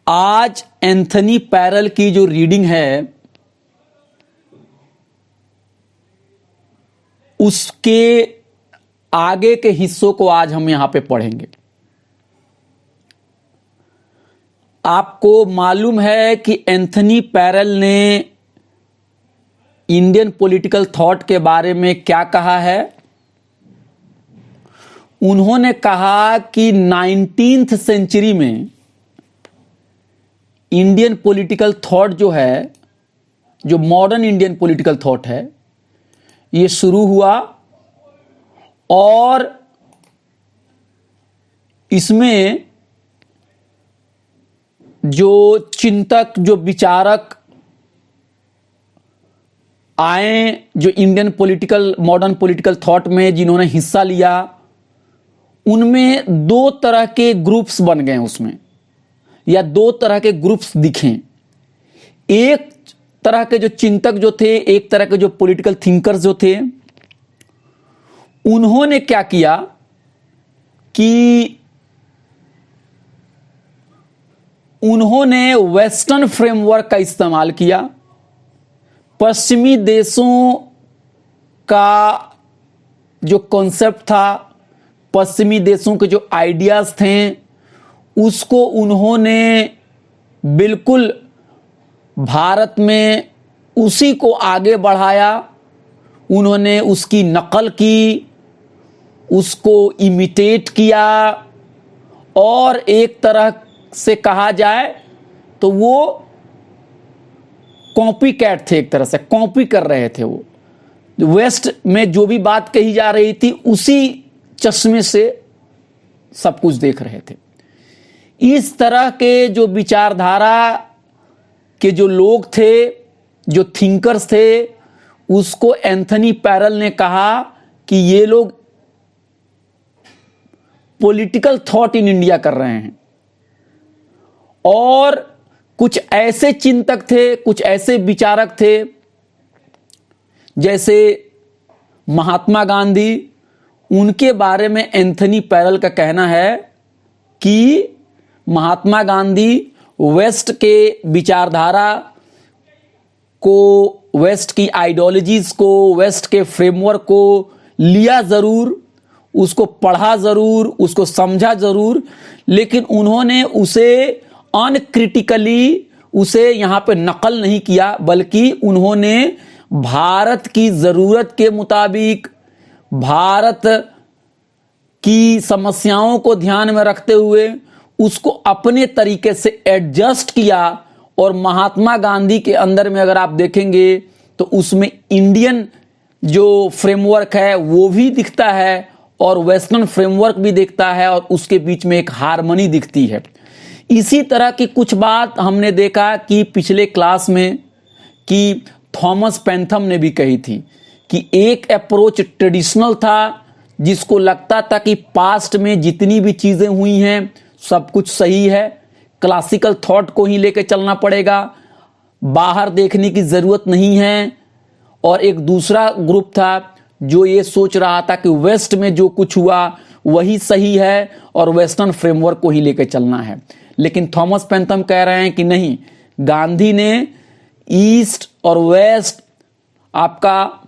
आज Anthony parallel की जो रीडिंग है उसके आगे के हिस्सों को आज हम यहां पे पढ़ेंगे। आपको मालूम है कि एंथनी पैरल ने इंडियन पॉलिटिकल थॉट के बारे में क्या कहा है। उन्होंने कहा कि 19th सेंचुरी में इंडियन पॉलिटिकल थॉट जो है, जो मॉडर्न इंडियन पॉलिटिकल थॉट है, ये शुरू हुआ और इसमें जो चिंतक, जो विचारक आए, जो Indian political, modern political thought में जिन्होंने हिस्सा लिया, उनमें दो तरह के ग्रुप्स बन गए उसमें, या दो तरह के ग्रुप्स दिखे। एक तरह के जो चिंतक जो थे, एक तरह के जो पॉलिटिकल थिंकर्स जो थे, उन्होंने क्या किया कि उन्होंने वेस्टर्न फ्रेमवर्क का इस्तेमाल किया। पश्चिमी देशों का जो कॉन्सेप्ट था, पश्चिमी देशों के जो आइडियाज थे, उसको उन्होंने बिल्कुल भारत में उसी को आगे बढ़ाया। उन्होंने उसकी नकल की, उसको इमिटेट किया, और एक तरह से कहा जाए तो वो कॉपी कैट थे, एक तरह से कॉपी कर रहे थे। वो वेस्ट में जो भी बात कही जा रही थी उसी चश्मे से सब कुछ देख रहे थे। इस तरह के जो विचारधारा के जो लोग थे, जो थिंकर्स थे, उसको एंथनी पैरल ने कहा कि ये लोग पॉलिटिकल थॉट इन इंडिया कर रहे हैं। और कुछ ऐसे चिंतक थे, कुछ ऐसे विचारक थे, जैसे महात्मा गांधी, उनके बारे में एंथनी पैरल का कहना है कि महात्मा गांधी वेस्ट के विचारधारा को, वेस्ट की आइडियोलॉजीज को, वेस्ट के फ्रेमवर्क को लिया जरूर, उसको पढ़ा जरूर, उसको समझा जरूर, लेकिन उन्होंने उसे अनक्रिटिकली उसे यहां पे नकल नहीं किया, बल्कि उन्होंने भारत की जरूरत के मुताबिक, भारत की समस्याओं को ध्यान में रखते हुए उसको अपने तरीके से एडजस्ट किया। और महात्मा गांधी के अंदर में अगर आप देखेंगे तो उसमें इंडियन जो फ्रेमवर्क है वो भी दिखता है और वेस्टर्न फ्रेमवर्क भी दिखता है, और उसके बीच में एक हार्मनी दिखती है। इसी तरह की कुछ बात हमने देखा कि पिछले क्लास में कि थॉमस पेंथम ने भी कही थी कि एक अप्रोच ट्रेडिशनल था, जिसको लगता था कि पास्ट में जितनी भी चीजें हुई हैं सब कुछ सही है, क्लासिकल थॉट को ही लेकर चलना पड़ेगा, बाहर देखने की जरूरत नहीं है। और एक दूसरा ग्रुप था जो ये सोच रहा था कि वेस्ट में जो कुछ हुआ वही सही है और वेस्टर्न फ्रेमवर्क को ही लेकर चलना है। लेकिन थॉमस पेंथम कह रहे हैं कि नहीं, गांधी ने ईस्ट और वेस्ट, आपका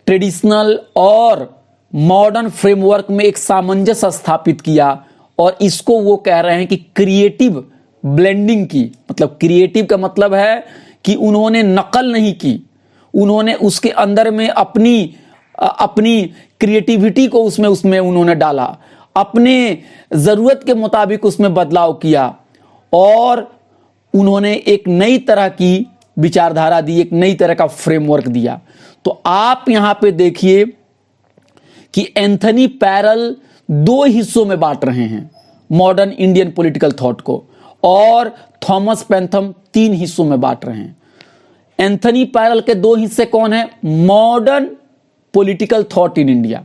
ट्रेडिशनल और मॉडर्न फ्रेमवर्क में एक सामंजस्य स्थापित किया, और इसको वो कह रहे हैं कि क्रिएटिव ब्लेंडिंग की। मतलब क्रिएटिव का मतलब है कि उन्होंने नकल नहीं की, उन्होंने उसके अंदर में अपनी क्रिएटिविटी को उसमें उन्होंने डाला, अपने जरूरत के मुताबिक उसमें बदलाव किया, और उन्होंने एक नई तरह की विचारधारा दी, एक नई तरह का फ्रेमवर्क दिया। तो आप यहां पे देखिए कि एंथनी पैरल दो हिस्सों में बांट रहे हैं मॉडर्न इंडियन पॉलिटिकल थॉट को, और थॉमस पेंथम 3 हिस्सों में बांट रहे हैं। एंथनी पैरल के 2 हिस्से कौन है? Modern political thought in India.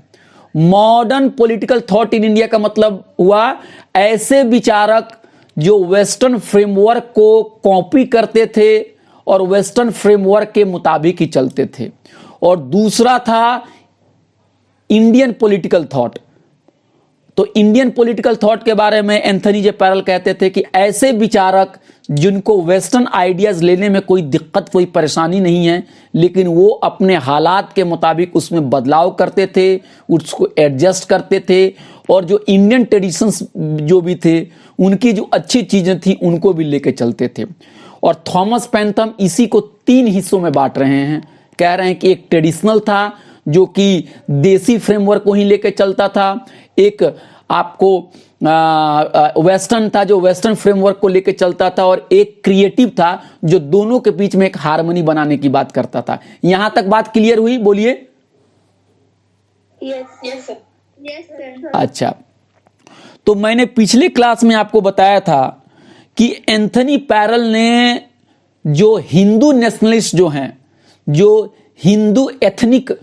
Modern political thought in India का मतलब हुआ ऐसे विचारक जो वेस्टर्न फ्रेमवर्क को कॉपी करते थे और वेस्टर्न फ्रेमवर्क के मुताबिक ही चलते थे। और दूसरा था इंडियन पॉलिटिकल थॉट। तो इंडियन पॉलिटिकल थॉट के बारे में एंथनी जे पैरल कहते थे कि ऐसे विचारक जिनको वेस्टर्न आइडियाज लेने में कोई दिक्कत, कोई परेशानी नहीं है, लेकिन वो अपने हालात के मुताबिक उसमें बदलाव करते थे, उसको एडजस्ट करते थे, और जो इंडियन ट्रेडिशंस जो भी थे उनकी जो अच्छी चीजें थी उनको भी लेके चलते थे। और थॉमस पेंथम इसी को 3 हिस्सों में बांट रहे हैं। कह रहे हैं कि एक ट्रेडिशनल था जो कि देसी फ्रेमवर्क को ही लेके चलता था, एक आपको वेस्टर्न था जो वेस्टर्न फ्रेमवर्क को लेके चलता था, और एक क्रिएटिव था जो दोनों के बीच में एक हार्मनी बनाने की बात करता था। यहां तक बात क्लियर हुई? बोलिए। Yes sir. अच्छा, तो मैंने पिछले क्लास में आपको बताया था कि एंथनी पैरल ने जो हिंदू नेशनलिस्ट जो हैं, जो हिंदू एथनिक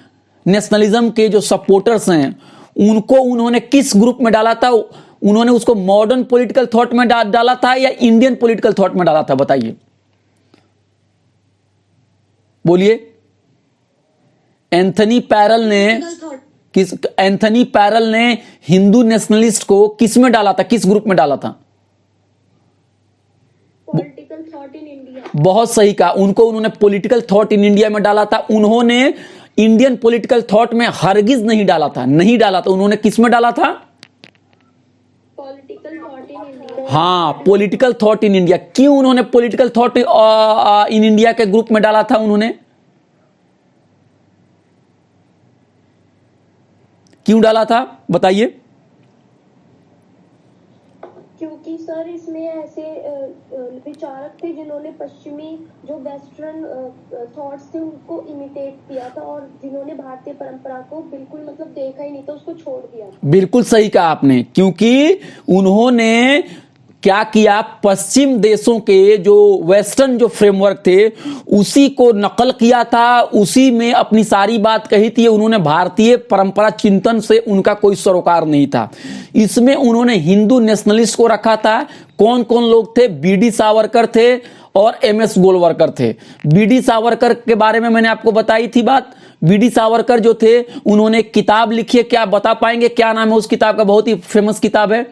नेशनलिज्म के जो सपोर्टर्स हैं, उनको उन्होंने किस ग्रुप में डाला था? उन्होंने उसको मॉडर्न पॉलिटिकल थॉट में डाला था या इंडियन पॉलिटिकल थॉट में डाला था? बताइए, बोलिए। एंथनी पैरल ने हिंदू नेशनलिस्ट को किस में डाला था, किस ग्रुप में डाला था? Political thought in India. बहुत सही कहा, उनको उन्होंने पॉलिटिकल थॉट इन इंडिया में डाला था। उन्होंने इंडियन पॉलिटिकल थॉट में हरगिज नहीं डाला था, उन्होंने किस में डाला था? Political thought in India. हाँ, पॉलिटिकल थॉट इन इंडिया। क्यों उन्होंने पॉलिटिकल थॉट इन इंडिया के ग्रुप में डाला था? उन्होंने क्यों डाला था, बताइए। क्योंकि सर इसमें ऐसे विचारक थे जिन्होंने पश्चिमी जो वेस्टर्न थॉट्स थे उनको इमिटेट किया था, और जिन्होंने भारतीय परंपरा को बिल्कुल मतलब देखा ही नहीं था, उसको छोड़ दिया था। बिल्कुल सही कहा आपने, क्योंकि उन्होंने क्या किया, पश्चिम देशों के जो वेस्टर्न जो फ्रेमवर्क थे उसी को नकल किया था, उसी में अपनी सारी बात कही थी। उन्होंने भारतीय परंपरा चिंतन से उनका कोई सरोकार नहीं था। इसमें उन्होंने हिंदू नेशनलिस्ट को रखा था। कौन कौन लोग थे? बीडी सावरकर थे और एमएस गोलवरकर थे। बीडी सावरकर के बारे में मैंने आपको बताई थी बात। बीडी सावरकर जो थे उन्होंने एक किताब लिखी है, क्या बता पाएंगे क्या नाम है उस किताब का? बहुत ही फेमस किताब है,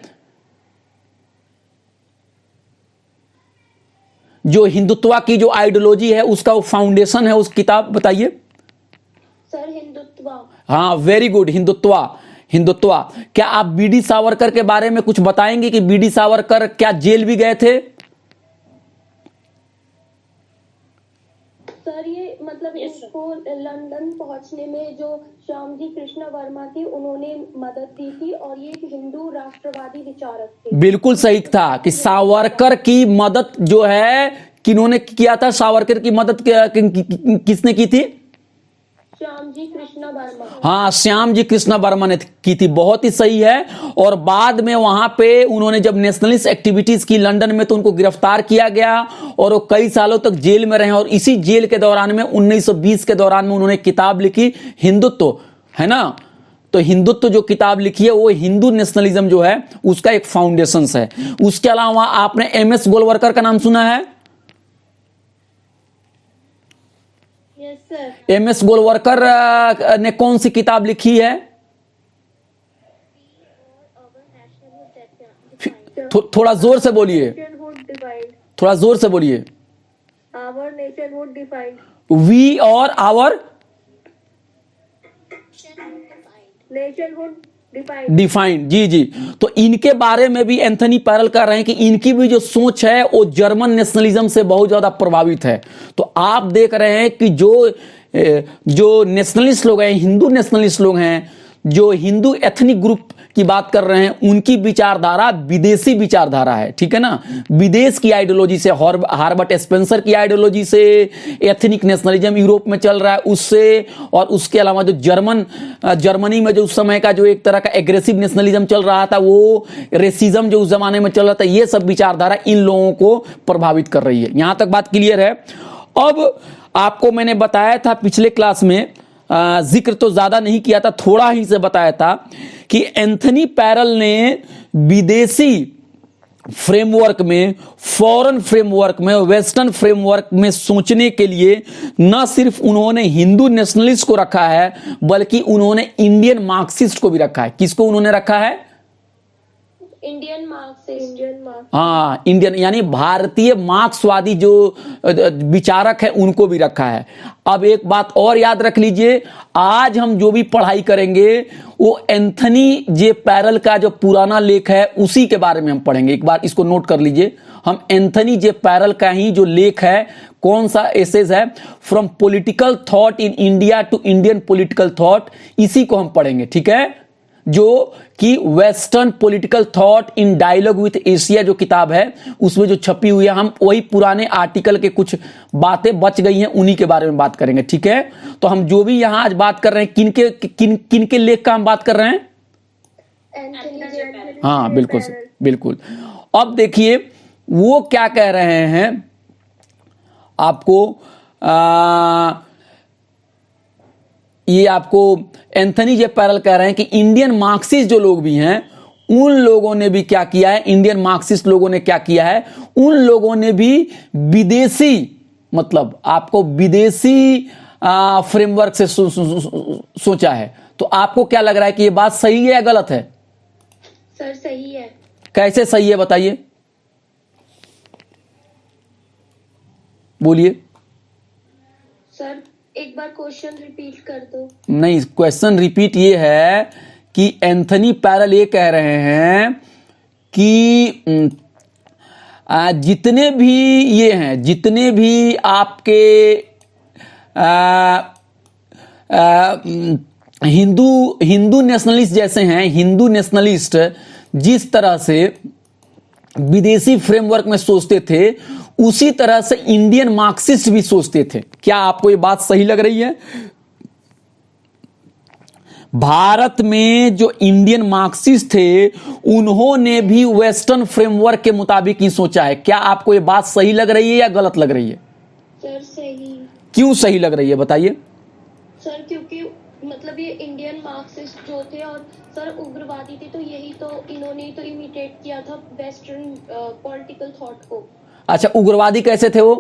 जो हिंदुत्व की जो आइडियोलॉजी है उसका वो फाउंडेशन है उस किताब, बताइए। सर हिंदुत्व। हाँ, वेरी गुड, हिंदुत्व। क्या आप बीडी सावरकर के बारे में कुछ बताएंगे कि बीडी सावरकर क्या जेल भी गए थे? सर ये मतलब इसको लंदन पहुंचने में जो श्यामजी कृष्ण वर्मा थी उन्होंने मदद दी थी, और ये एक हिंदू राष्ट्रवादी विचारक थे। बिल्कुल सही था कि सावरकर की मदद जो है किन्होंने किया था? सावरकर की मदद किसने की थी? श्यामजी कृष्ण वर्मा। हाँ, श्यामजी कृष्ण वर्मा ने की थी, बहुत ही सही है। और बाद में वहां पे उन्होंने जब नेशनलिस्ट एक्टिविटीज की लंदन में तो उनको गिरफ्तार किया गया और वो कई सालों तक जेल में रहे। और इसी जेल के दौरान में 1920 के दौरान में उन्होंने किताब लिखी हिंदुत्व, है ना? तो हिंदुत्व जो किताब लिखी है वो हिंदू नेशनलिज्म जो है उसका एक फाउंडेशन है। उसके अलावा आपने एमएस गोलवरकर का नाम सुना है? Yes sir. एमएस गोलवरकर ने कौन सी किताब लिखी है? थोड़ा जोर से बोलिए, थोड़ा जोर से बोलिए। Our nation would defined. We और आवर नेशन वुड डिफाइंड। जी जी, तो इनके बारे में भी एंथनी पैरल कह रहे हैं कि इनकी भी जो सोच है वो जर्मन नेशनलिज्म से बहुत ज्यादा प्रभावित है। तो आप देख रहे हैं कि जो नेशनलिस्ट लोग हैं, हिंदू नेशनलिस्ट लोग हैं, जो हिंदू एथनिक ग्रुप की बात कर रहे हैं, उनकी विचारधारा विदेशी विचारधारा है, ठीक है ना? विदेश की आइडियोलॉजी से, हार्बर्ट स्पेंसर की आइडियोलॉजी से, एथनिक नेशनलिज्म यूरोप में चल रहा है उससे, और उसके अलावा जो जर्मनी में जो उस समय का जो एक तरह का एग्रेसिव नेशनलिज्म चल रहा था, वो रेसिज्म जो उस जमाने में चल रहा था, ये सब विचारधारा इन लोगों को प्रभावित कर रही है। यहां तक बात क्लियर है। अब आपको मैंने बताया था पिछले क्लास में, जिक्र तो ज्यादा नहीं किया था, थोड़ा ही से बताया था कि एंथनी पैरल ने विदेशी फ्रेमवर्क में, फॉरेन फ्रेमवर्क में, वेस्टर्न फ्रेमवर्क में सोचने के लिए न सिर्फ उन्होंने हिंदू नेशनलिस्ट को रखा है, बल्कि उन्होंने इंडियन मार्क्सिस्ट को भी रखा है। किसको उन्होंने रखा है? Indian Marxist. हाँ, इंडियन यानी भारतीय मार्क्सवादी जो विचारक है उनको भी रखा है। अब एक बात और याद रख लीजिए, आज हम जो भी पढ़ाई करेंगे वो एंथनी जे पैरल का जो पुराना लेख है उसी के बारे में हम पढ़ेंगे। एक बार इसको नोट कर लीजिए, हम एंथनी जे पैरल का ही जो लेख है, कौन सा एसेज है, from political thought in India to Indian political thought, इसी को हम पढ़ेंगे। ठीक है, जो कि western political thought in dialogue with Asia जो किताब है उसमें जो छपी हुई है, हम वही पुराने आर्टिकल के कुछ बातें बच गई हैं उन्हीं के बारे में बात करेंगे। ठीक है, तो हम जो भी यहां आज बात कर रहे हैं किनके लेख का हम बात कर रहे हैं? हाँ, बिल्कुल बिल्कुल। अब देखिए वो क्या कह रहे हैं आपको, ये आपको एंथनी जे पैरल कह रहे हैं कि इंडियन मार्क्सिस्ट जो लोग भी हैं उन लोगों ने भी क्या किया है, इंडियन मार्क्सिस्ट लोगों ने क्या किया है, उन लोगों ने भी विदेशी, मतलब आपको विदेशी फ्रेमवर्क से सोचा है। तो आपको क्या लग रहा है कि ये बात सही है या गलत है? सर सही है। कैसे सही है बताइए, बोलिए। सर एक बार क्वेश्चन रिपीट कर दो। नहीं, क्वेश्चन रिपीट ये है कि एंथनी पैरल ये कह रहे हैं कि जितने भी ये हैं, जितने भी आपके हिंदू नेशनलिस्ट जैसे हैं, हिंदू नेशनलिस्ट जिस तरह से विदेशी फ्रेमवर्क में सोचते थे उसी तरह से इंडियन मार्क्सिस्ट भी सोचते थे। क्या आपको ये बात सही लग रही है? भारत में जो इंडियन मार्क्सिस्ट थे उन्होंने भी वेस्टर्न फ्रेमवर्क के मुताबिक ही सोचा है। क्या आपको ये बात सही लग रही है या गलत लग रही है? सर सही। क्यों सही लग रही है बताइए? सर क्योंकि मतलब ये इंडियन मार्क्सिस्ट जो थे और सर उग्रवादी थे, तो यही तो इन्होंने तो इमिटेट किया था वेस्टर्न पॉलिटिकल थॉट को। अच्छा, उग्रवादी कैसे थे वो?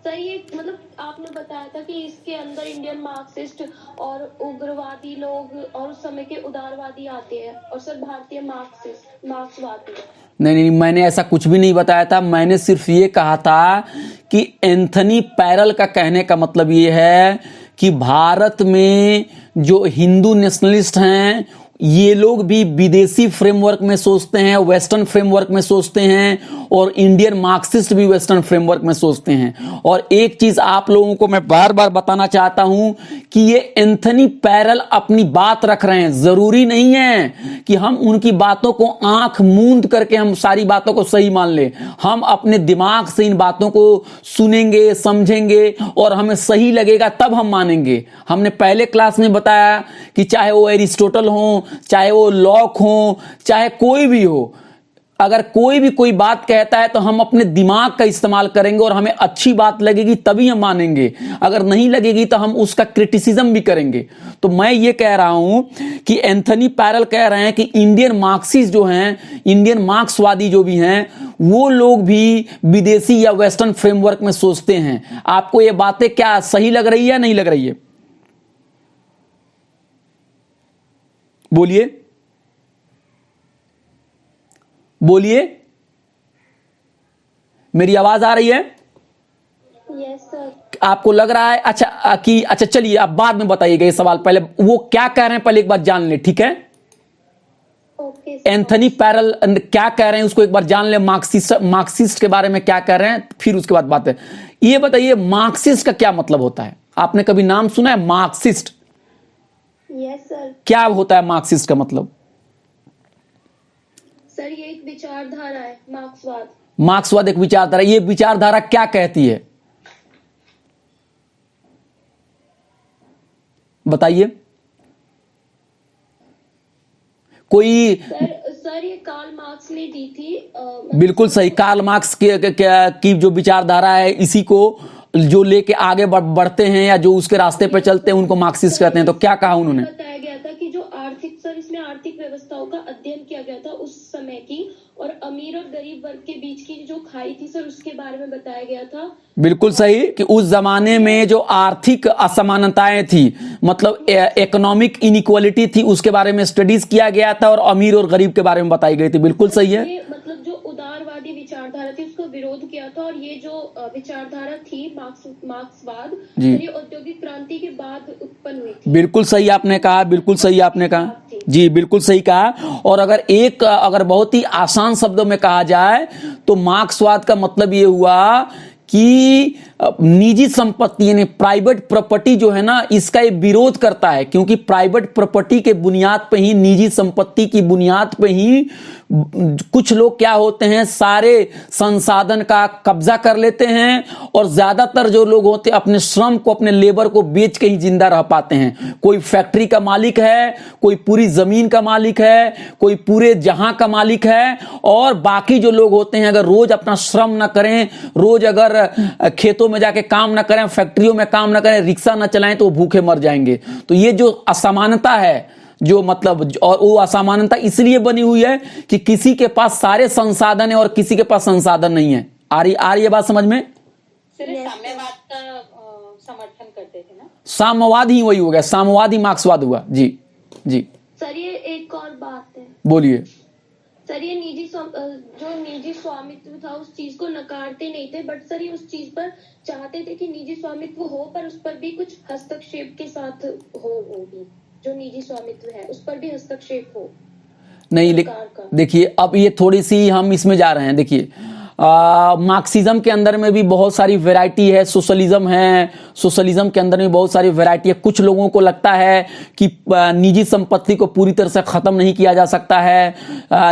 सर ये मतलब आपने बताया था कि इसके अंदर इंडियन मार्क्सिस्ट और उग्रवादी लोग और उस समय के उदारवादी आते हैं, और सर भारतीय मार्क्सवादी। नहीं, मैंने ऐसा कुछ भी नहीं बताया था। मैंने सिर्फ ये कहा था कि एंथनी पैरल का कहने का मतलब ये है कि भारत में जो हिंदू नेशनलिस्ट हैं ये लोग भी विदेशी फ्रेमवर्क में सोचते हैं, वेस्टर्न फ्रेमवर्क में सोचते हैं, और इंडियन मार्क्सिस्ट भी वेस्टर्न फ्रेमवर्क में सोचते हैं। और एक चीज आप लोगों को मैं बार बार बताना चाहता हूं कि ये एंथनी पैरल अपनी बात रख रहे हैं, जरूरी नहीं है कि हम उनकी बातों को आंख मूंद करके हम सारी बातों को सही मान ले। हम अपने दिमाग से इन बातों को सुनेंगे, समझेंगे और हमें सही लगेगा तब हम मानेंगे। हमने पहले क्लास में बताया कि चाहे वो एरिस्टोटल हो, चाहे वो लॉक हो, चाहे कोई भी हो, अगर कोई भी कोई बात कहता है तो हम अपने दिमाग का इस्तेमाल करेंगे और हमें अच्छी बात लगेगी तभी हम मानेंगे, अगर नहीं लगेगी तो हम उसका क्रिटिसिज्म भी करेंगे। तो मैं ये कह रहा हूं कि एंथनी पैरल कह रहे हैं कि इंडियन मार्क्सिस्ट जो हैं, इंडियन मार्क्सवादी जो भी हैं, वो लोग भी विदेशी या वेस्टर्न फ्रेमवर्क में सोचते हैं। आपको ये बातें क्या सही लग रही है या नहीं लग रही है? बोलिए बोलिए, मेरी आवाज आ रही है? Yes sir. आपको लग रहा है अच्छा चलिए आप बाद में बताइएगा ये सवाल, पहले वो क्या कह रहे हैं पहले एक बार जान ले, ठीक है? ओके। एंथनी पैरल क्या कह रहे हैं उसको एक बार जान ले, मार्क्सिस्ट के बारे में क्या कह रहे हैं, फिर उसके बाद बात है। ये बताइए मार्क्सिस्ट का क्या मतलब होता है? आपने कभी नाम सुना है मार्क्सिस्ट? Yes sir. क्या होता है मार्क्सिस्ट का मतलब? सर ये एक विचारधारा है, मार्क्सवाद। मार्क्सवाद एक विचारधारा। ये विचारधारा क्या कहती है बताइए? कोई सर ये कार्ल मार्क्स ने दी थी। बिल्कुल सही, कार्ल मार्क्स की जो विचारधारा है, इसी को जो लेके आगे बढ़ते हैं या जो उसके रास्ते पे चलते हैं उनको मार्क्सिस्ट कहते हैं। तो क्या कहा उन्होंने? बताया गया था कि जो आर्थिक, सर इसमें आर्थिक व्यवस्थाओं का अध्ययन किया गया था उस समय की, और अमीर और गरीब वर्ग के बीच की जो खाई थी सर, उसके बारे में बताया गया था। बिल्कुल सही कि उस जमाने में जो आर्थिक असमानताएं थी, मतलब इकोनॉमिक इनइक्वालिटी थी, उसके बारे में स्टडीज किया गया था और अमीर और गरीब के बारे में बताई गई थी। बिल्कुल सही है। ये मतलब जो उदारवादी विचारधारा थी उसका विरोध किया था, और ये जो विचारधारा थी मार्क्सवाद, जी। ये औद्योगिक क्रांति के बाद उत्पन्न हुई थी। बिल्कुल सही आपने कहा, बिल्कुल सही आपने कहा जी, बिल्कुल सही कहा। और अगर बहुत ही आसान शब्दों में कहा जाए तो मार्क्सवाद का मतलब ये हुआ कि निजी संपत्ति यानी प्राइवेट प्रॉपर्टी जो है ना, इसका ये विरोध करता है, क्योंकि प्राइवेट प्रॉपर्टी के बुनियाद पे ही, निजी संपत्ति की बुनियाद पे ही कुछ लोग क्या होते हैं, सारे संसाधन का कब्जा कर लेते हैं, और ज्यादातर जो लोग होते हैं अपने श्रम को, अपने लेबर को बेच के ही जिंदा रह पाते हैं। कोई फैक्ट्री का मालिक है, कोई पूरी जमीन का मालिक है, कोई पूरे जहां का मालिक है, और बाकी जो लोग होते हैं अगर रोज अपना श्रम ना करें, रोज अगर खेतों में जाके काम ना करें, फैक्ट्रियों में काम ना करें, रिक्शा ना चलाएं, तो वो भूखे मर जाएंगे। तो ये जो असमानता है, जो मतलब, और वो असमानता इसलिए बनी हुई है कि किसी के पास सारे संसाधन है और किसी के पास संसाधन नहीं है। आ रही है बात समझ में? सिर्फ साम्यवाद का समर्थन करते थे ना? साम्यवाद ही वही हो गया, साम्यवाद ही मार्क्सवाद हुआ। जी जी सर ये एक और बात है, बोलिए। सर ये जो निजी स्वामित्व था उस चीज को नकारते नहीं थे, बट सर ये उस चीज पर चाहते थे कि निजी स्वामित्व हो, पर उस पर भी कुछ हस्तक्षेप के साथ हो, वो भी जो निजी स्वामित्व है उस पर भी हस्तक्षेप हो। नहीं, देखिए अब ये थोड़ी सी हम इसमें जा रहे हैं। देखिए मार्क्सिज्म के अंदर में भी बहुत सारी वैरायटी है, सोशलिज्म है, सोशलिज्म के अंदर में बहुत सारी वैरायटी है। कुछ लोगों को लगता है कि निजी संपत्ति को पूरी तरह से खत्म नहीं किया जा सकता है,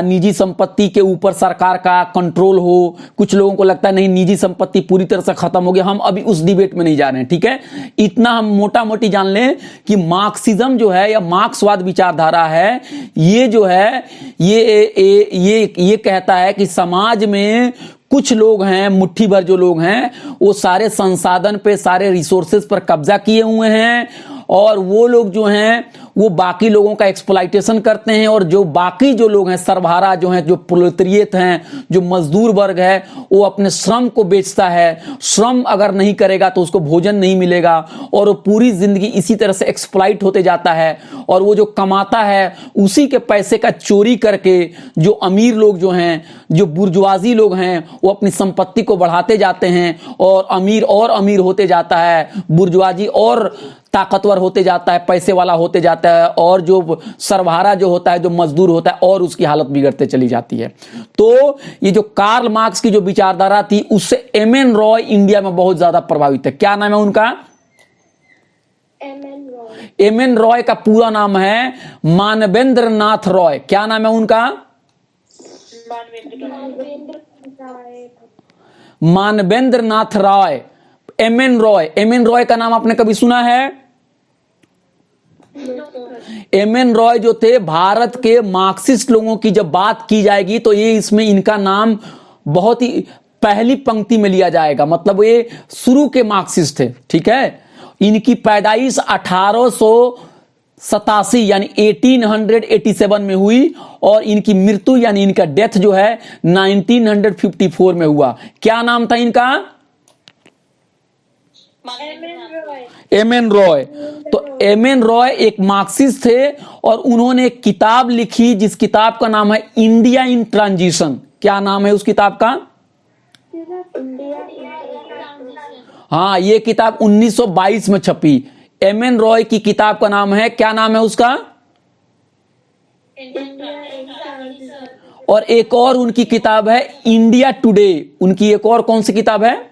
निजी संपत्ति के ऊपर सरकार का कंट्रोल हो। कुछ लोगों को लगता है नहीं, निजी संपत्ति पूरी तरह से खत्म हो गई। हम अभी उस डिबेट में नहीं जा रहे हैं, ठीक है। इतना हम मोटा मोटी जान लें कि मार्क्सिज्म जो है या मार्क्सवाद विचारधारा है, ये जो है ये कहता है कि समाज में कुछ लोग हैं, मुट्ठी भर जो लोग हैं, वो सारे संसाधन पे, सारे रिसोर्सेज पर कब्जा किए हुए हैं, और वो लोग जो हैं वो बाकी लोगों का एक्सप्लॉइटेशन करते हैं, और जो बाकी जो लोग हैं, सर्वहारा जो हैं, जो प्रोलेटरिएट हैं, जो मजदूर वर्ग है, वो अपने श्रम को बेचता है। श्रम अगर नहीं करेगा तो उसको भोजन नहीं मिलेगा, और वो पूरी जिंदगी इसी तरह से एक्सप्लॉइट होते जाता है। और वो जो कमाता है उसी के पैसे का चोरी करके जो अमीर लोग जो हैं, जो बुर्जुआजी लोग हैं, वो अपनी संपत्ति को बढ़ाते जाते हैं, और अमीर होते जाता है, बुर्जुआजी और ताकतवर होते जाता है, पैसे वाला होते जाता है, और जो सर्वहारा जो होता है, जो मजदूर होता है, और उसकी हालत बिगड़ते चली जाती है। तो ये जो कार्ल मार्क्स की जो विचारधारा थी, उससे एम.एन. रॉय इंडिया में बहुत ज्यादा प्रभावित है। क्या नाम है उनका? एम.एन. रॉय का पूरा नाम है मानवेंद्र नाथ रॉय। क्या नाम है उनका? मानवेंद्र नाथ रॉय। एम.एन. रॉय का नाम आपने कभी सुना है? एम.एन. रॉय जो थे, भारत के मार्क्सिस्ट लोगों की जब बात की जाएगी तो ये इसमें इनका नाम बहुत ही पहली पंक्ति में लिया जाएगा। मतलब ये शुरू के मार्क्सिस्ट थे, ठीक है। इनकी पैदाइश 1887 यानी 1887 में हुई, और इनकी मृत्यु यानी इनका डेथ जो है 1954 में हुआ। क्या नाम था इनका? एम.एन. रॉय। तो एम.एन. रॉय एक मार्क्सिस्ट थे, और उन्होंने एक किताब लिखी जिस किताब का नाम है इंडिया इन ट्रांजिशन। क्या नाम है उस किताब का? हाँ, ये किताब 1922 में छपी। एम.एन. रॉय की किताब का नाम है, क्या नाम है उसका? और एक और उनकी किताब है इंडिया टुडे। उनकी एक और कौन सी किताब है?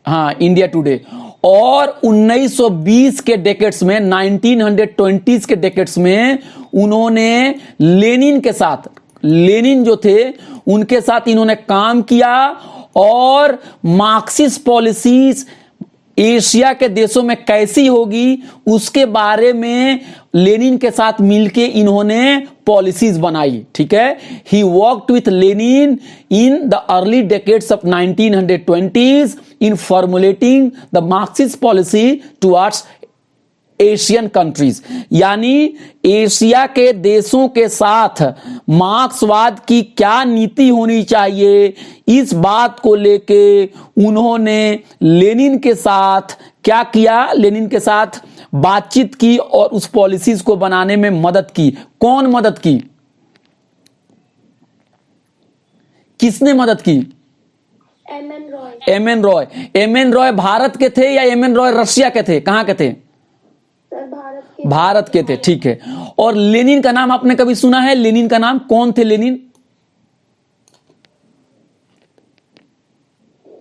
हाँ, इंडिया टुडे। और 1920 के डेकेड्स में, 1920s के डेकेड्स में उन्होंने लेनिन जो थे उनके साथ इन्होंने काम किया, और मार्क्सिस्ट पॉलिसीज एशिया के देशों में कैसी होगी उसके बारे में लेनिन के साथ मिलके इन्होंने पॉलिसीज बनाई, ठीक है। He worked with Lenin in the early decades of 1920s in formulating the Marxist policy towards Asian countries, यानी एशिया के देशों के साथ मार्क्सवाद की क्या नीति होनी चाहिए, इस बात को लेके उन्होंने लेनिन के साथ क्या किया, लेनिन के साथ बातचीत की और उस पॉलिसीज को बनाने में मदद की। कौन मदद की, किसने मदद की? M.N.. Roy. M.N.. Roy. M.N.. Roy Bharat के थे या एम.एन. रॉय रशिया के थे, कहां के थे? सर भारत के। भारत के थे, ठीक है। और लेनिन का नाम आपने कभी सुना है? लेनिन का नाम, कौन थे लेनिन?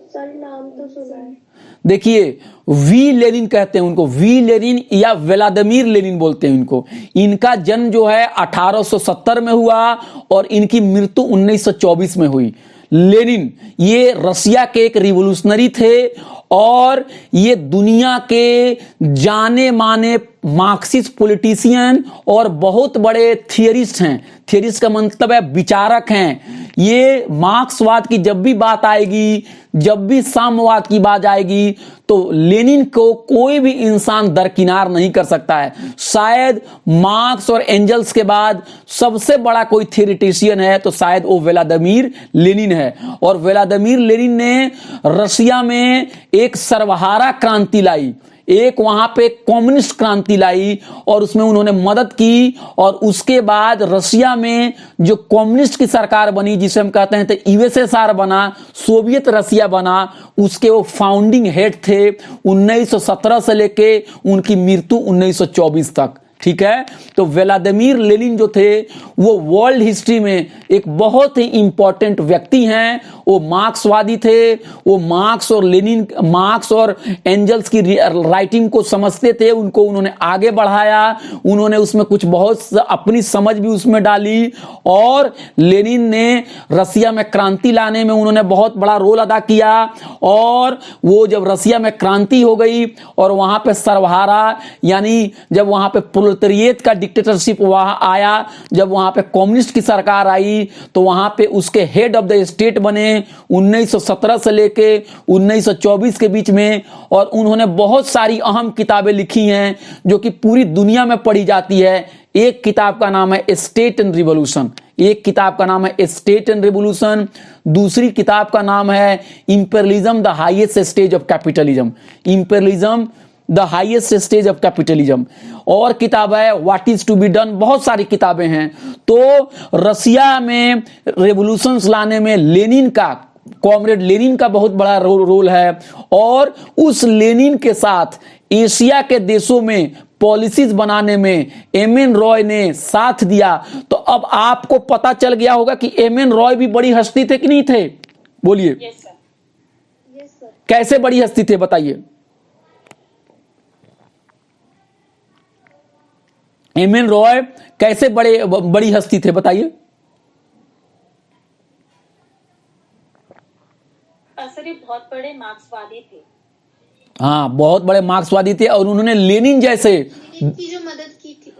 सर नाम तो सुना है। देखिए, वी लेनिन कहते हैं उनको, वी लेनिन या व्लादिमीर लेनिन बोलते हैं इनको। इनका जन्म जो है 1870 में हुआ और इनकी मृत्यु 1924 में हुई। लेनिन ये रशिया के एक रिवोल्यूशनरी थे और ये दुनिया के जाने माने मार्क्सिस्ट पॉलिटिशियन और बहुत बड़े थियरिस्ट हैं। थियरिस्ट का मतलब है विचारक हैं। ये मार्क्सवाद की जब भी बात आएगी, जब भी साम्यवाद की बात आएगी, तो लेनिन को कोई भी इंसान दरकिनार नहीं कर सकता है। शायद मार्क्स और एंजल्स के बाद सबसे बड़ा कोई थियरिटिशियन है तो शायद वो व्लादिमीर लेनिन है। और व्लादिमीर लेनिन ने रशिया में एक सर्वहारा क्रांति लाई, एक वहां पे कम्युनिस्ट क्रांति लाई और उसमें उन्होंने मदद की। और उसके बाद रशिया में जो कम्युनिस्ट की सरकार बनी, जिसे हम कहते हैं तो यूएसएसआर बना, सोवियत रशिया बना, उसके वो फाउंडिंग हेड थे 1917 से लेके उनकी मृत्यु 1924 तक। ठीक है, तो व्लादिमीर लेनिन जो थे वो वर्ल्ड हिस्ट्री में एक बहुत ही इंपॉर्टेंट व्यक्ति हैं। वो मार्क्सवादी थे, वो मार्क्स और लेनिन, मार्क्स और एंजल्स की राइटिंग को समझते थे, उनको उन्होंने आगे बढ़ाया, उन्होंने उसमें कुछ बहुत अपनी समझ भी उसमें डाली। और लेनिन ने रसिया में क्रांति लाने में उन्होंने बहुत बड़ा रोल अदा किया। और वो जब रसिया में क्रांति हो गई और वहां पे सर्वहारा, यानी जब वहां पे प्रोलेटारिएट का डिक्टेटरशिप वहां आया, जब वहां पे कम्युनिस्ट की सरकार आई, तो वहां पे उसके हेड ऑफ द स्टेट बने 1917 से लेके 1924 के बीच में। और उन्होंने बहुत सारी अहम किताबें लिखी हैं जो कि पूरी दुनिया में पढ़ी जाती है। एक किताब का नाम है स्टेट एंड रिवॉल्यूशन, एक किताब का नाम है स्टेट एंड रिवॉल्यूशन, दूसरी किताब का नाम है imperialism the highest stage of capitalism, imperialism the highest stage of capitalism. और किताब है what is to be done, बहुत सारी किताबें हैं। तो रसिया में रेवोल्यूशंस लाने में लेनिन का, कॉमरेड लेनिन का बहुत बड़ा रोल है। और उस लेनिन के साथ एशिया के देशों में पॉलिसीज बनाने में एम.एन. रॉय ने साथ दिया। तो अब आपको पता चल गया होगा कि एम.एन. रॉय भी बड़ी हस्ती थे कि नहीं थे? बोलिए। Yes sir. Yes sir. कैसे बड़ी हस्ती थे बताइए? एम.एन. रॉय कैसे बड़ी हस्ती थे बताइए? सर ये बहुत बड़े मार्क्सवादी थे। हाँ, बहुत बड़े मार्क्सवादी थे और उन्होंने लेनिन जैसे इनकी जो मदद की थी,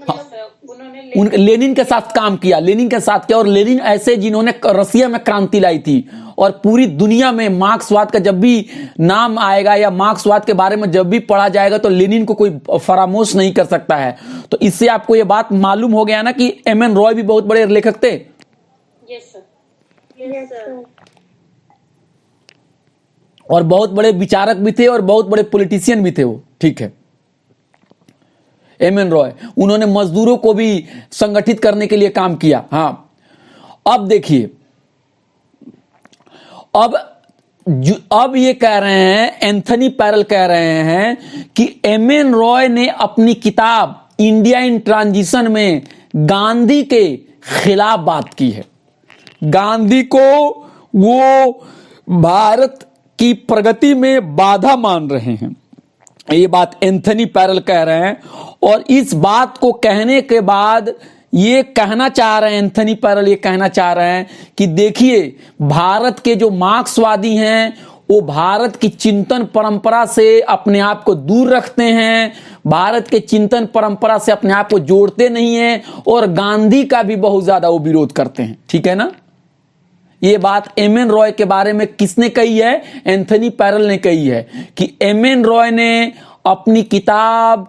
उन्होंने लेनिन के साथ काम किया, लेनिन के साथ किया। और लेनिन ऐसे जिन्होंने रसिया में क्रांति लाई थी और पूरी दुनिया में मार्क्सवाद का जब भी नाम आएगा या मार्क्सवाद के बारे में जब भी पढ़ा जाएगा तो लेनिन को कोई फरामोश नहीं कर सकता है। तो इससे आपको यह बात मालूम हो गया ना कि एम.एन. रॉय भी बहुत बड़े लेखक थे। Yes sir. Yes sir. और बहुत बड़े विचारक भी थे और बहुत बड़े पॉलिटिशियन भी थे वो। ठीक है, एम.एन. रॉय, उन्होंने मजदूरों को भी संगठित करने के लिए काम किया। हाँ, अब देखिए, अब ये कह रहे हैं, एंथनी पैरल कह रहे हैं कि एम.एन. रॉय ने अपनी किताब इंडिया इन ट्रांजिशन में गांधी के खिलाफ बात की है। गांधी को वो भारत की प्रगति में बाधा मान रहे हैं, ये बात एंथनी पैरल कह रहे हैं। और इस बात को कहने के बाद ये कहना चाह रहे हैं, एंथनी पैरल ये कहना चाह रहे हैं कि देखिए, भारत के जो मार्क्सवादी हैं वो भारत की चिंतन परंपरा से अपने आप को दूर रखते हैं, भारत के चिंतन परंपरा से अपने आप को जोड़ते नहीं हैं और गांधी का भी बहुत ज्यादा वो विरोध करते हैं। ठीक है ना? ये बात एम.एन. रॉय के बारे में किसने कही है? एंथनी पैरल ने कही है कि एम.एन. रॉय ने अपनी किताब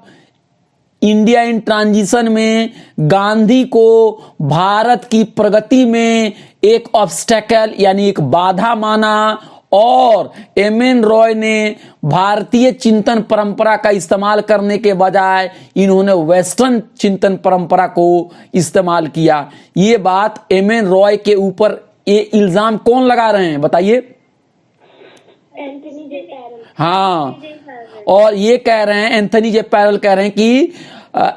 इंडिया इन ट्रांजिशन में गांधी को भारत की प्रगति में एक ऑब्स्टेकल यानी एक बाधा माना, और एम.एन. रॉय ने भारतीय चिंतन परंपरा का इस्तेमाल करने के बजाय इन्होंने वेस्टर्न चिंतन परंपरा को इस्तेमाल किया। ये बात एम.एन. रॉय के ऊपर ये इल्जाम कौन लगा रहे हैं बताइए? एंथनी जे पैरल। हाँ, और ये कह रहे हैं, एंथनी जे पैरल कह रहे हैं कि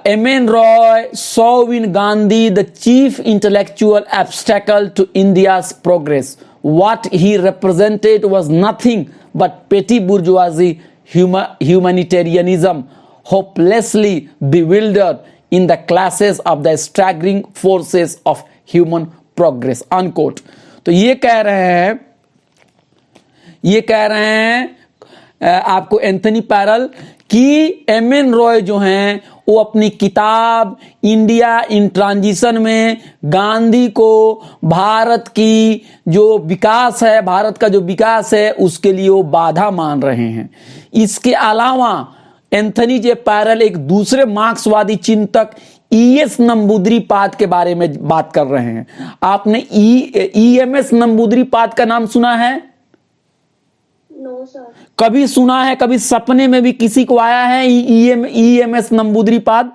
M.N.. Roy saw in Gandhi the chief intellectual obstacle to India's progress. What he represented was nothing but petty bourgeoisie humanitarianism, hopelessly bewildered in the classes of the staggering forces of human progress. Unquote. तो ये कह रहे हैं आपको Anthony parallel कि M.N.. Roy जो हैं वो अपनी किताब इंडिया इन ट्रांजिशन में गांधी को भारत की जो विकास है, भारत का जो विकास है उसके लिए वो बाधा मान रहे हैं। इसके अलावा एंथनी जे पैरल एक दूसरे मार्क्सवादी चिंतक ई.एस. नंबूदरीपाद के बारे में बात कर रहे हैं। आपने ई.एम.एस. नंबूदरीपाद का नाम सुना है? No sir. कभी सुना है? कभी सपने में भी किसी को आया है ई.एम.एस. नंबूदरीपाद?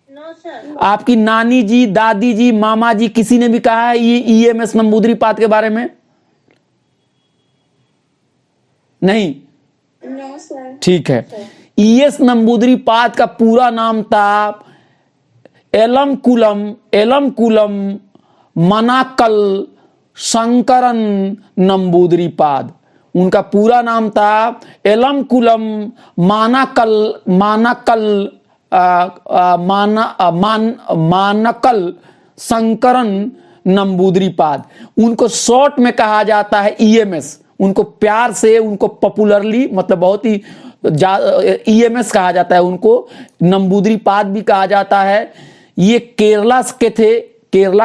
No sir. आपकी नानी जी, दादी जी, मामा जी किसी ने भी कहा है ये ई.एम.एस. नंबूदरीपाद के बारे में? नहीं? No sir. ठीक है। ई.एस. नंबूदरीपाद का पूरा नाम था एलमकुलम मनाकल शंकरन नंबूदरीपाद। उनका पूरा नाम था एलमकुलम मानकल शंकरन नंबूदरीपाद। उनको शॉर्ट में कहा जाता है ई.एम.एस. उनको प्यार से, उनको पॉपुलरली मतलब बहुत ही ई.एम.एस. कहा जाता है, उनको नंबूदरीपाद भी कहा जाता है। ये केरला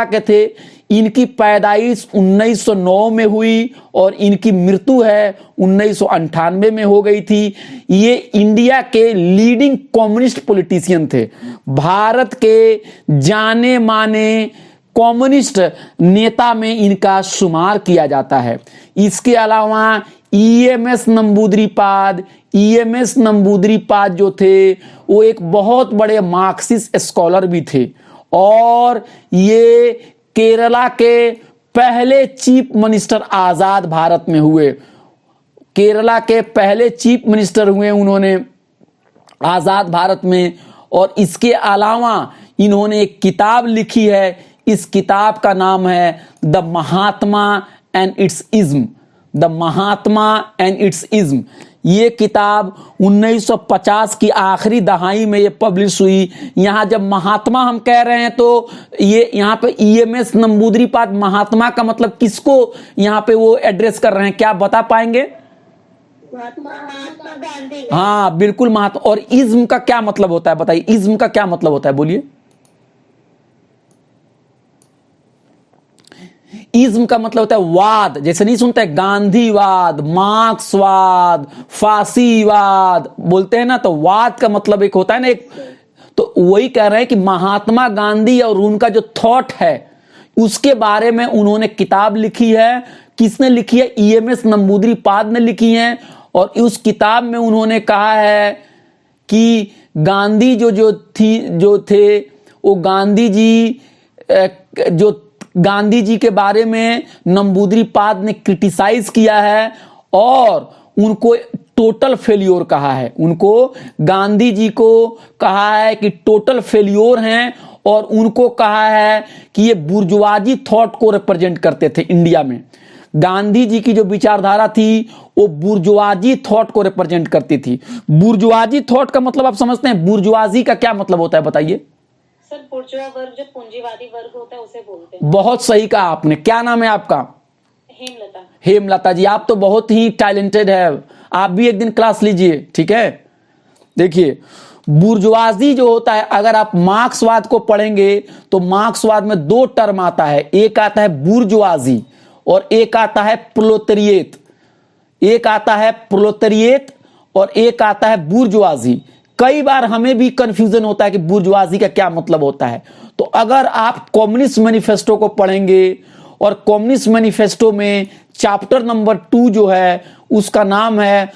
के थे। इनकी पैदाइश 1909 में हुई और इनकी मृत्यु है 1998 में हो गई थी। ये इंडिया के लीडिंग कम्युनिस्ट पॉलिटिशियन थे। भारत के जाने माने कम्युनिस्ट नेता में इनका शुमार किया जाता है। इसके अलावा ई.एम.एस. नंबूदरीपाद जो थे वो एक बहुत बड़े मार्क्सिस्ट स्कॉलर भी थे, और ये केरला के पहले चीफ मिनिस्टर आजाद भारत में हुए। केरला के पहले चीफ मिनिस्टर हुए उन्होंने आजाद भारत में। और इसके अलावा इन्होंने एक किताब लिखी है। इस किताब का नाम है the Mahatma and it's ism. ये किताब 1950 की आखिरी दहाई में ये पब्लिश हुई। यहाँ जब महात्मा हम कह रहे हैं तो ये यहाँ पे ई.एम.एस. नंबूदरीपाद महात्मा का मतलब किसको यहाँ पे वो एड्रेस कर रहे हैं, क्या बता पाएंगे? महात्मा गांधी। हाँ बिल्कुल, महात्मा। और इज्म का क्या मतलब होता है बताइए? इज्म का क्या मतलब होता है, बोलिए? इज्म का मतलब होता है वाद। जैसे नहीं सुनते गांधीवाद, मार्क्सवाद, फासीवाद बोलते हैं ना, तो वाद का मतलब एक होता है ना एक। तो वही कह रहे हैं कि महात्मा गांधी और उनका जो थॉट है उसके बारे में उन्होंने किताब लिखी है। किसने लिखी है? ई.एम.एस. नंबूदरीपाद ने लिखी है। और उस किताब में उन्होंने कहा है कि गांधी जो थे वो गांधी जी के बारे में नंबूदरीपाद ने क्रिटिसाइज किया है और उनको टोटल फेल्योर कहा है। उनको गांधी जी को कहा है कि टोटल फेल्योर हैं, और उनको कहा है कि ये बुर्जुआजी थॉट को रिप्रेजेंट करते थे इंडिया में। गांधी जी की जो विचारधारा थी वो बुर्जुआजी थॉट को रिप्रेजेंट करती थी। बुर्जुआजी थॉट का मतलब आप समझते हैं? बुर्जुआजी का क्या मतलब होता है बताइए? सर बुर्जुआ वर्ग जो पूंजीवादी वर्ग होता है उसे बोलते हैं। बहुत सही कहा आपने। क्या नाम है आपका? हेमलता। हेमलता जी, आप तो बहुत ही टैलेंटेड है। आप भी एक दिन क्लास लीजिए, ठीक है? देखिए, बुर्जुआजी जो होता है, अगर आप मार्क्सवाद को पढ़ेंगे तो मार्क्सवाद में दो टर्म आता है। एक आता है बुर्जुआजी और एक आता है प्रोलेटेरिएट। एक आता है प्रोलेटेरिएट और एक आता है बुर्जुआजी। कई बार हमें भी कंफ्यूजन होता है कि बुर्जुआजी का क्या मतलब होता है। तो अगर आप कम्युनिस्ट मैनिफेस्टो को पढ़ेंगे और कम्युनिस्ट मैनिफेस्टो में चैप्टर नंबर 2 जो है उसका नाम है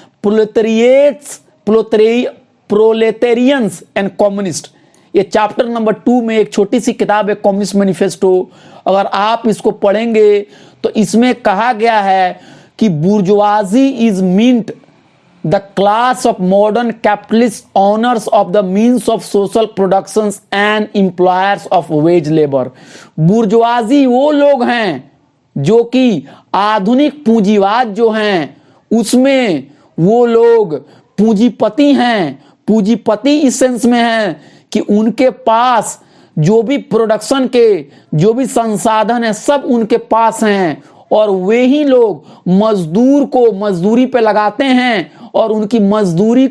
प्रोलेटेरियंस एंड कम्युनिस्ट। ये चैप्टर नंबर 2 में एक छोटी सी किताब है कम्युनिस्ट मैनिफेस्टो। अगर आप इसको पढ़ेंगे तो इसमें कहा गया है कि bourgeoisie is meant the class of modern capitalist owners of the means of social production and employers of wage labour. Bourgeoisie वो लोग हैं जो कि आधुनिक पूंजीवाद जो हैं उसमें वो लोग पूंजीपति हैं। पूंजीपति इस सेंस में हैं कि उनके पास जो भी प्रोडक्शन के जो भी संसाधन है सब उनके पास हैं और वे ही लोग मजदूर को मजदूरी पे लगाते हैं और उनकी मजदूरी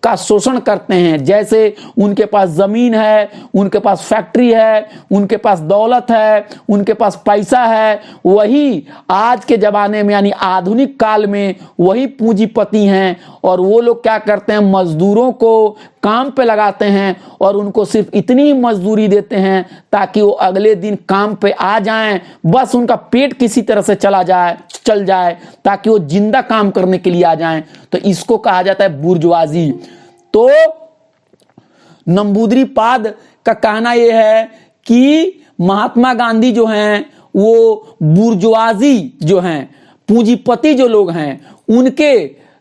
का शोषण करते हैं। जैसे उनके पास जमीन है, उनके पास फैक्ट्री है, उनके पास दौलत है, उनके पास पैसा है, वही आज के जमाने में यानी आधुनिक काल में वही पूंजीपति हैं। और वो लोग क्या करते हैं, मजदूरों को काम पे लगाते हैं और उनको सिर्फ इतनी ही मजदूरी देते हैं ताकि वो अगले दिन काम पे आ जाएं, बस उनका पेट किसी तरह से चल जाए ताकि वो जिंदा काम करने के लिए आ जाएं। तो इसको कहा जाता है बुर्जुआजी। तो नंबूदरीपाद का कहना यह है कि महात्मा गांधी जो हैं वो बुर्जुआजी जो हैं, पूंजीपति जो लोग हैं, उनके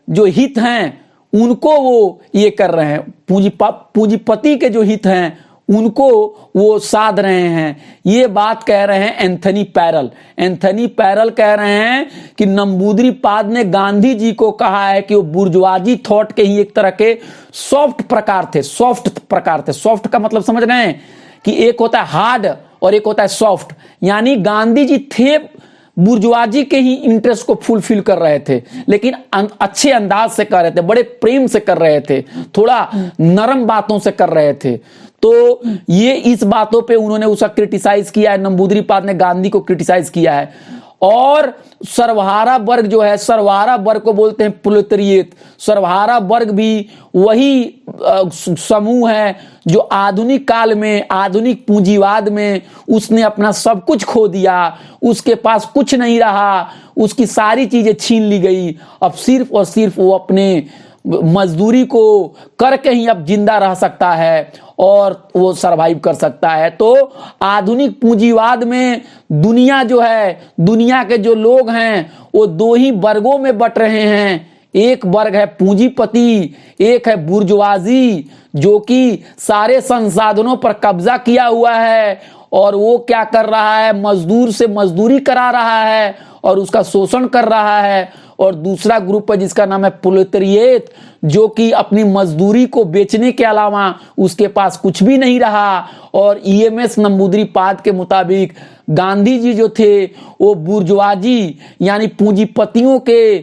जो हित हैं उनको वो ये कर रहे हैं, पूंजीपति के जो हित हैं उनको वो साध रहे हैं। ये बात कह रहे हैं एंथनी पैरल। एंथनी पैरल कह रहे हैं कि नंबूदरीपाद ने गांधी जी को कहा है कि वो बुर्जुआजी थॉट के ही एक तरह के सॉफ्ट प्रकार थे। सॉफ्ट का मतलब समझ रहे हैं कि एक होता है हार्ड और एक होता है सॉफ्ट। यानी गांधी जी थे बुर्जुआजी के ही इंटरेस्ट को फुलफिल कर रहे थे, लेकिन अच्छे अंदाज से कर रहे थे, बड़े प्रेम से कर रहे थे, थोड़ा नरम बातों से कर रहे थे। तो ये इस बातों पे उन्होंने उसका क्रिटिसाइज किया है, नंबूदरीपाद ने गांधी को क्रिटिसाइज किया है। और सर्वहारा वर्ग जो है, सर्वहारा वर्ग को बोलते हैं प्रोलेटेरिएट। सर्वहारा वर्ग भी वही समूह है जो आधुनिक काल में, आधुनिक पूंजीवाद में उसने अपना सब कुछ खो दिया, उसके पास कुछ नहीं रहा, उसकी सारी चीजें छीन ली गई। अब सिर्फ और सिर्फ वो अपने मजदूरी को करके ही अब जिंदा रह सकता है और वो सरवाइव कर सकता है। तो आधुनिक पूंजीवाद में दुनिया जो है, दुनिया के जो लोग हैं वो दो ही वर्गों में बट रहे हैं। एक वर्ग है पूंजीपति, एक है बुर्जुआजी जो कि सारे संसाधनों पर कब्जा किया हुआ है और वो क्या कर रहा है, मजदूर से मजदूरी करा रहा है और उसका शोषण कर रहा है। और दूसरा ग्रुप है जिसका नाम है प्रोलेटेरिएट जो कि अपनी मजदूरी को बेचने के अलावा उसके पास कुछ भी नहीं रहा। और ईएमएस नंबूदरीपाद के मुताबिक गांधी जी जो थे वो बुर्जुआजी यानी पूंजीपतियों के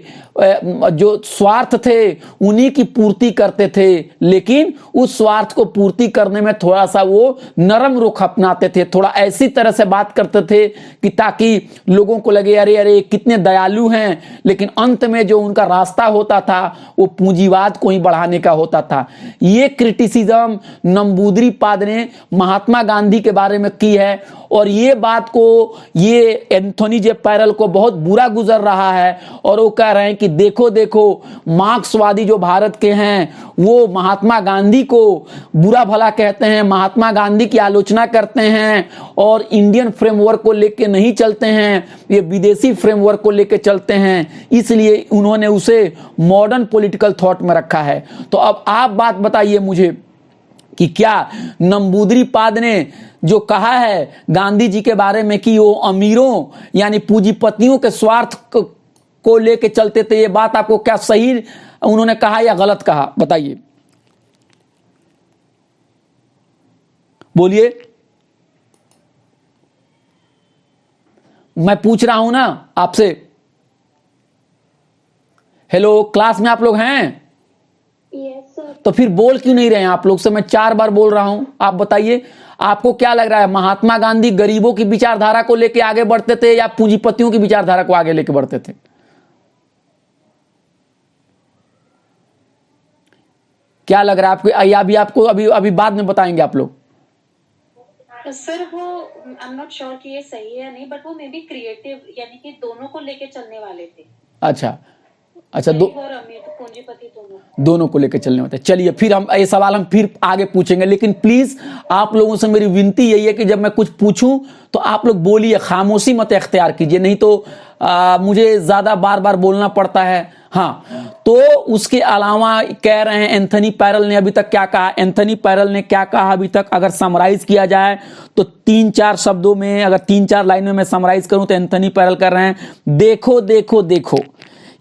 जो स्वार्थ थे उन्हीं की पूर्ति करते थे, लेकिन उस स्वार्थ को पूर्ति करने में थोड़ा सा वो नरम रुख अपनाते थे, थोड़ा ऐसी तरह से बात करते थे कि ताकि लोगों को लगे अरे अरे कितने दयालु हैं, लेकिन अंत में जो उनका रास्ता होता था वो पूंजीवाद को ही बढ़ाने का होता था। ये क्रिटिसिज्म नंबूदरीपाद ने महात्मा गांधी के बारे में की है और ये बात को ये एंथोनी जे पैरल को बहुत बुरा गुजर रहा है और वो कह रहे हैं कि देखो देखो मार्क्सवादी जो भारत के हैं वो महात्मा गांधी को बुरा भला कहते हैं, महात्मा गांधी की आलोचना करते हैं और इंडियन फ्रेमवर्क को लेके नहीं चलते हैं, ये विदेशी फ्रेमवर्क को लेके चलते हैं, इसलिए उन्होंने उसे मॉडर्न पॉलिटिकल थॉट में रखा है। तो अब आप बात बताइए मुझे कि क्या नंबूदरीपाद ने जो कहा है गांधी जी के बारे में कि वो अमीरों यानी पूंजीपतियों के स्वार्थ को लेके चलते थे, ये बात आपको क्या सही उन्होंने कहा या गलत कहा, बताइए, बोलिए। मैं पूछ रहा हूं ना आपसे। हेलो, क्लास में आप लोग हैं? Yes sir. तो फिर बोल क्यों नहीं रहे हैं? आप लोग से मैं 4 बार बोल रहा हूं, आप बताइए आपको क्या लग रहा है, महात्मा गांधी गरीबों की विचारधारा को लेकर आगे बढ़ते थे या पूंजीपतियों की विचारधारा को आगे लेकर बढ़ते थे? क्या लग रहा है आपको, या अभी आपको अभी अभी बाद में बताएंगे आप लोग? सर वो आई एम नॉट श्योर कि ये सही है या नहीं, बट वो मे बी क्रिएटिव यानी कि दोनों को लेके चलने वाले थे। अच्छा अच्छा, गरीब और अमीर पूंजीपति दोनों दोनों को लेकर चलने होते हैं। चलिए फिर हम ये सवाल हम फिर आगे पूछेंगे, लेकिन प्लीज आप लोगों से मेरी विनती यही है कि जब मैं कुछ पूछूं तो आप लोग बोलिए, खामोशी मत इख्तियार कीजिए, नहीं तो मुझे ज्यादा बार बार बोलना पड़ता है। हाँ, तो उसके अलावा कह रहे हैं एंथनी पैरल ने अभी तक क्या कहा, एंथनी पैरल ने क्या कहा अभी तक, अगर समराइज किया जाए तो 3-4 शब्दों में, अगर 3-4 लाइन में मैं समराइज करूं तो एंथनी पैरल कर रहे हैं, देखो देखो देखो,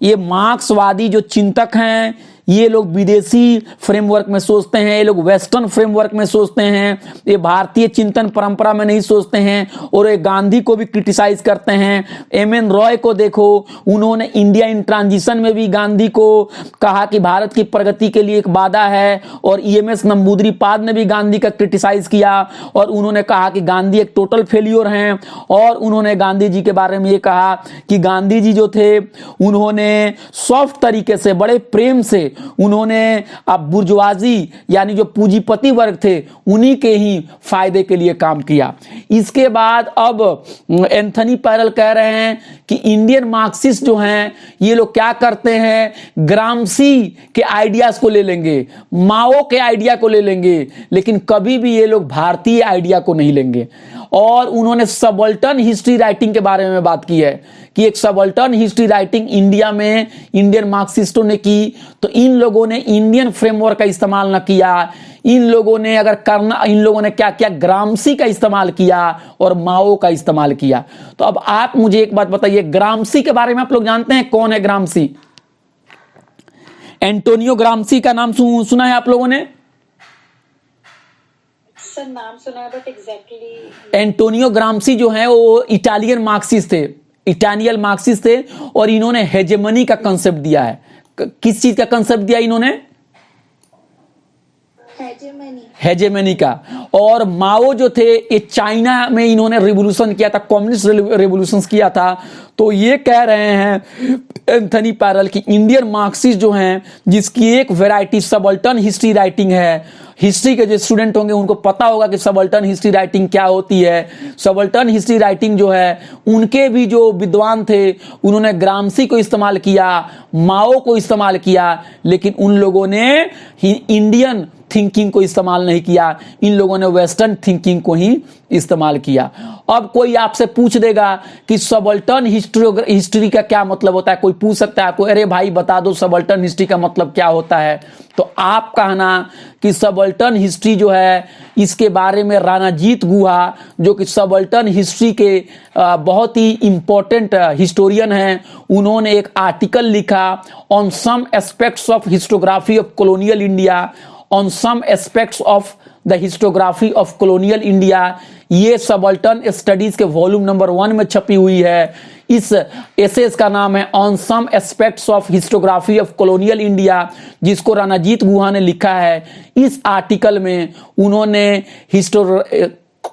ये मार्क्सवादी जो चिंतक हैं, ये लोग विदेशी फ्रेमवर्क में सोचते हैं, ये लोग वेस्टर्न फ्रेमवर्क में सोचते हैं, ये भारतीय चिंतन परंपरा में नहीं सोचते हैं, और ये गांधी को भी क्रिटिसाइज करते हैं। एम.एन. रॉय को देखो, उन्होंने इंडिया इन ट्रांजिशन में भी गांधी को कहा कि भारत की प्रगति के लिए एक बाधा है, और ई.एम.एस. नंबूदरीपाद ने भी गांधी का क्रिटिसाइज किया, और उन्होंने कहा कि गांधी एक टोटल फेल्योर हैं, और उन्होंने गांधी जी के बारे में ये कहा कि गांधी जी जो थे उन्होंने सॉफ्ट तरीके से, बड़े प्रेम से उन्होंने अब बुर्जुआजी यानी जो पूंजीपति वर्ग थे उन्हीं के ही फायदे के लिए काम किया। इसके बाद अब एंथनी पैरल कह रहे हैं कि इंडियन मार्क्सिस्ट जो हैं ये लोग क्या करते हैं, ग्रामसी के आइडियाज को ले लेंगे, माओ के आइडिया को ले लेंगे, लेकिन कभी भी ये लोग भारतीय आइडिया को नहीं लेंगे। और उन्होंने सबल्टन हिस्ट्री राइटिंग के बारे में बात की है कि एक सबल्टन हिस्ट्री राइटिंग इंडिया में इंडियन मार्क्सिस्टों ने की, तो इन लोगों ने इंडियन फ्रेमवर्क का इस्तेमाल न किया। इन लोगों ने अगर करना, इन लोगों ने क्या किया, ग्रामसी का इस्तेमाल किया और माओ का इस्तेमाल किया। तो अब आप मुझे एक बात बताइए, ग्रामसी के बारे में आप लोग जानते हैं कौन है ग्रामसी? एंटोनियो ग्रामसी का नाम सुना है आप लोगों ने? सर नाम सुना है बट एग्जैक्टली। एंटोनियो ग्रामसी जो है वो इटालियन मार्क्सिस्ट थे, इटालियन मार्क्सिस्ट थे, और इन्होंने हेजेमनी का कंसेप्ट दिया है। किस चीज का कंसेप्ट दिया इन्होंने? हेजेमनी का। और माओ जो थे ये चाइना में इन्होंने रिवोल्यूशन किया था, कम्युनिस्ट रिवोल्यूशन किया था। तो ये कह रहे हैं एंथनी पैरल की इंडियन मार्क्सिस्ट जो हैं, जिसकी एक वैरायटी सबल्टन हिस्ट्री राइटिंग है, हिस्ट्री के जो स्टूडेंट होंगे उनको पता होगा कि सबल्टन हिस्ट्री राइटिंग क्या होती है। सबल्टन हिस्ट्री राइटिंग जो है, उनके भी जो विद्वान थे उन्होंने ग्रामसी को इस्तेमाल किया, माओ को इस्तेमाल किया, लेकिन उन लोगों ने इंडियन थिंकिंग को इस्तेमाल नहीं किया, इन लोगों ने वेस्टर्न थिंकिंग को ही इस्तेमाल किया। अब कोई आपसे पूछ देगा कि सबल्टन हिस्ट्री का क्या मतलब होता है, कोई पूछ सकता है आपको, अरे भाई बता दो सबल्टन हिस्ट्री का मतलब क्या होता है। तो आप कहना कि सबल्टन हिस्ट्री जो है, इसके बारे में रानाजीत गुहा जो कि सबल्टन हिस्ट्री के बहुत ही इंपॉर्टेंट हिस्टोरियन हैं, उन्होंने एक आर्टिकल लिखा on some aspects of historiography of colonial India, on some aspects of the historiography of colonial India. ये सबल्टन स्टडीज के वॉल्यूम नंबर 1 में छपी हुई है। इस एसेस का नाम है on some aspects of historiography of colonial India, जिसको रानाजीत गुहा ने लिखा है। इस आर्टिकल में उन्होंने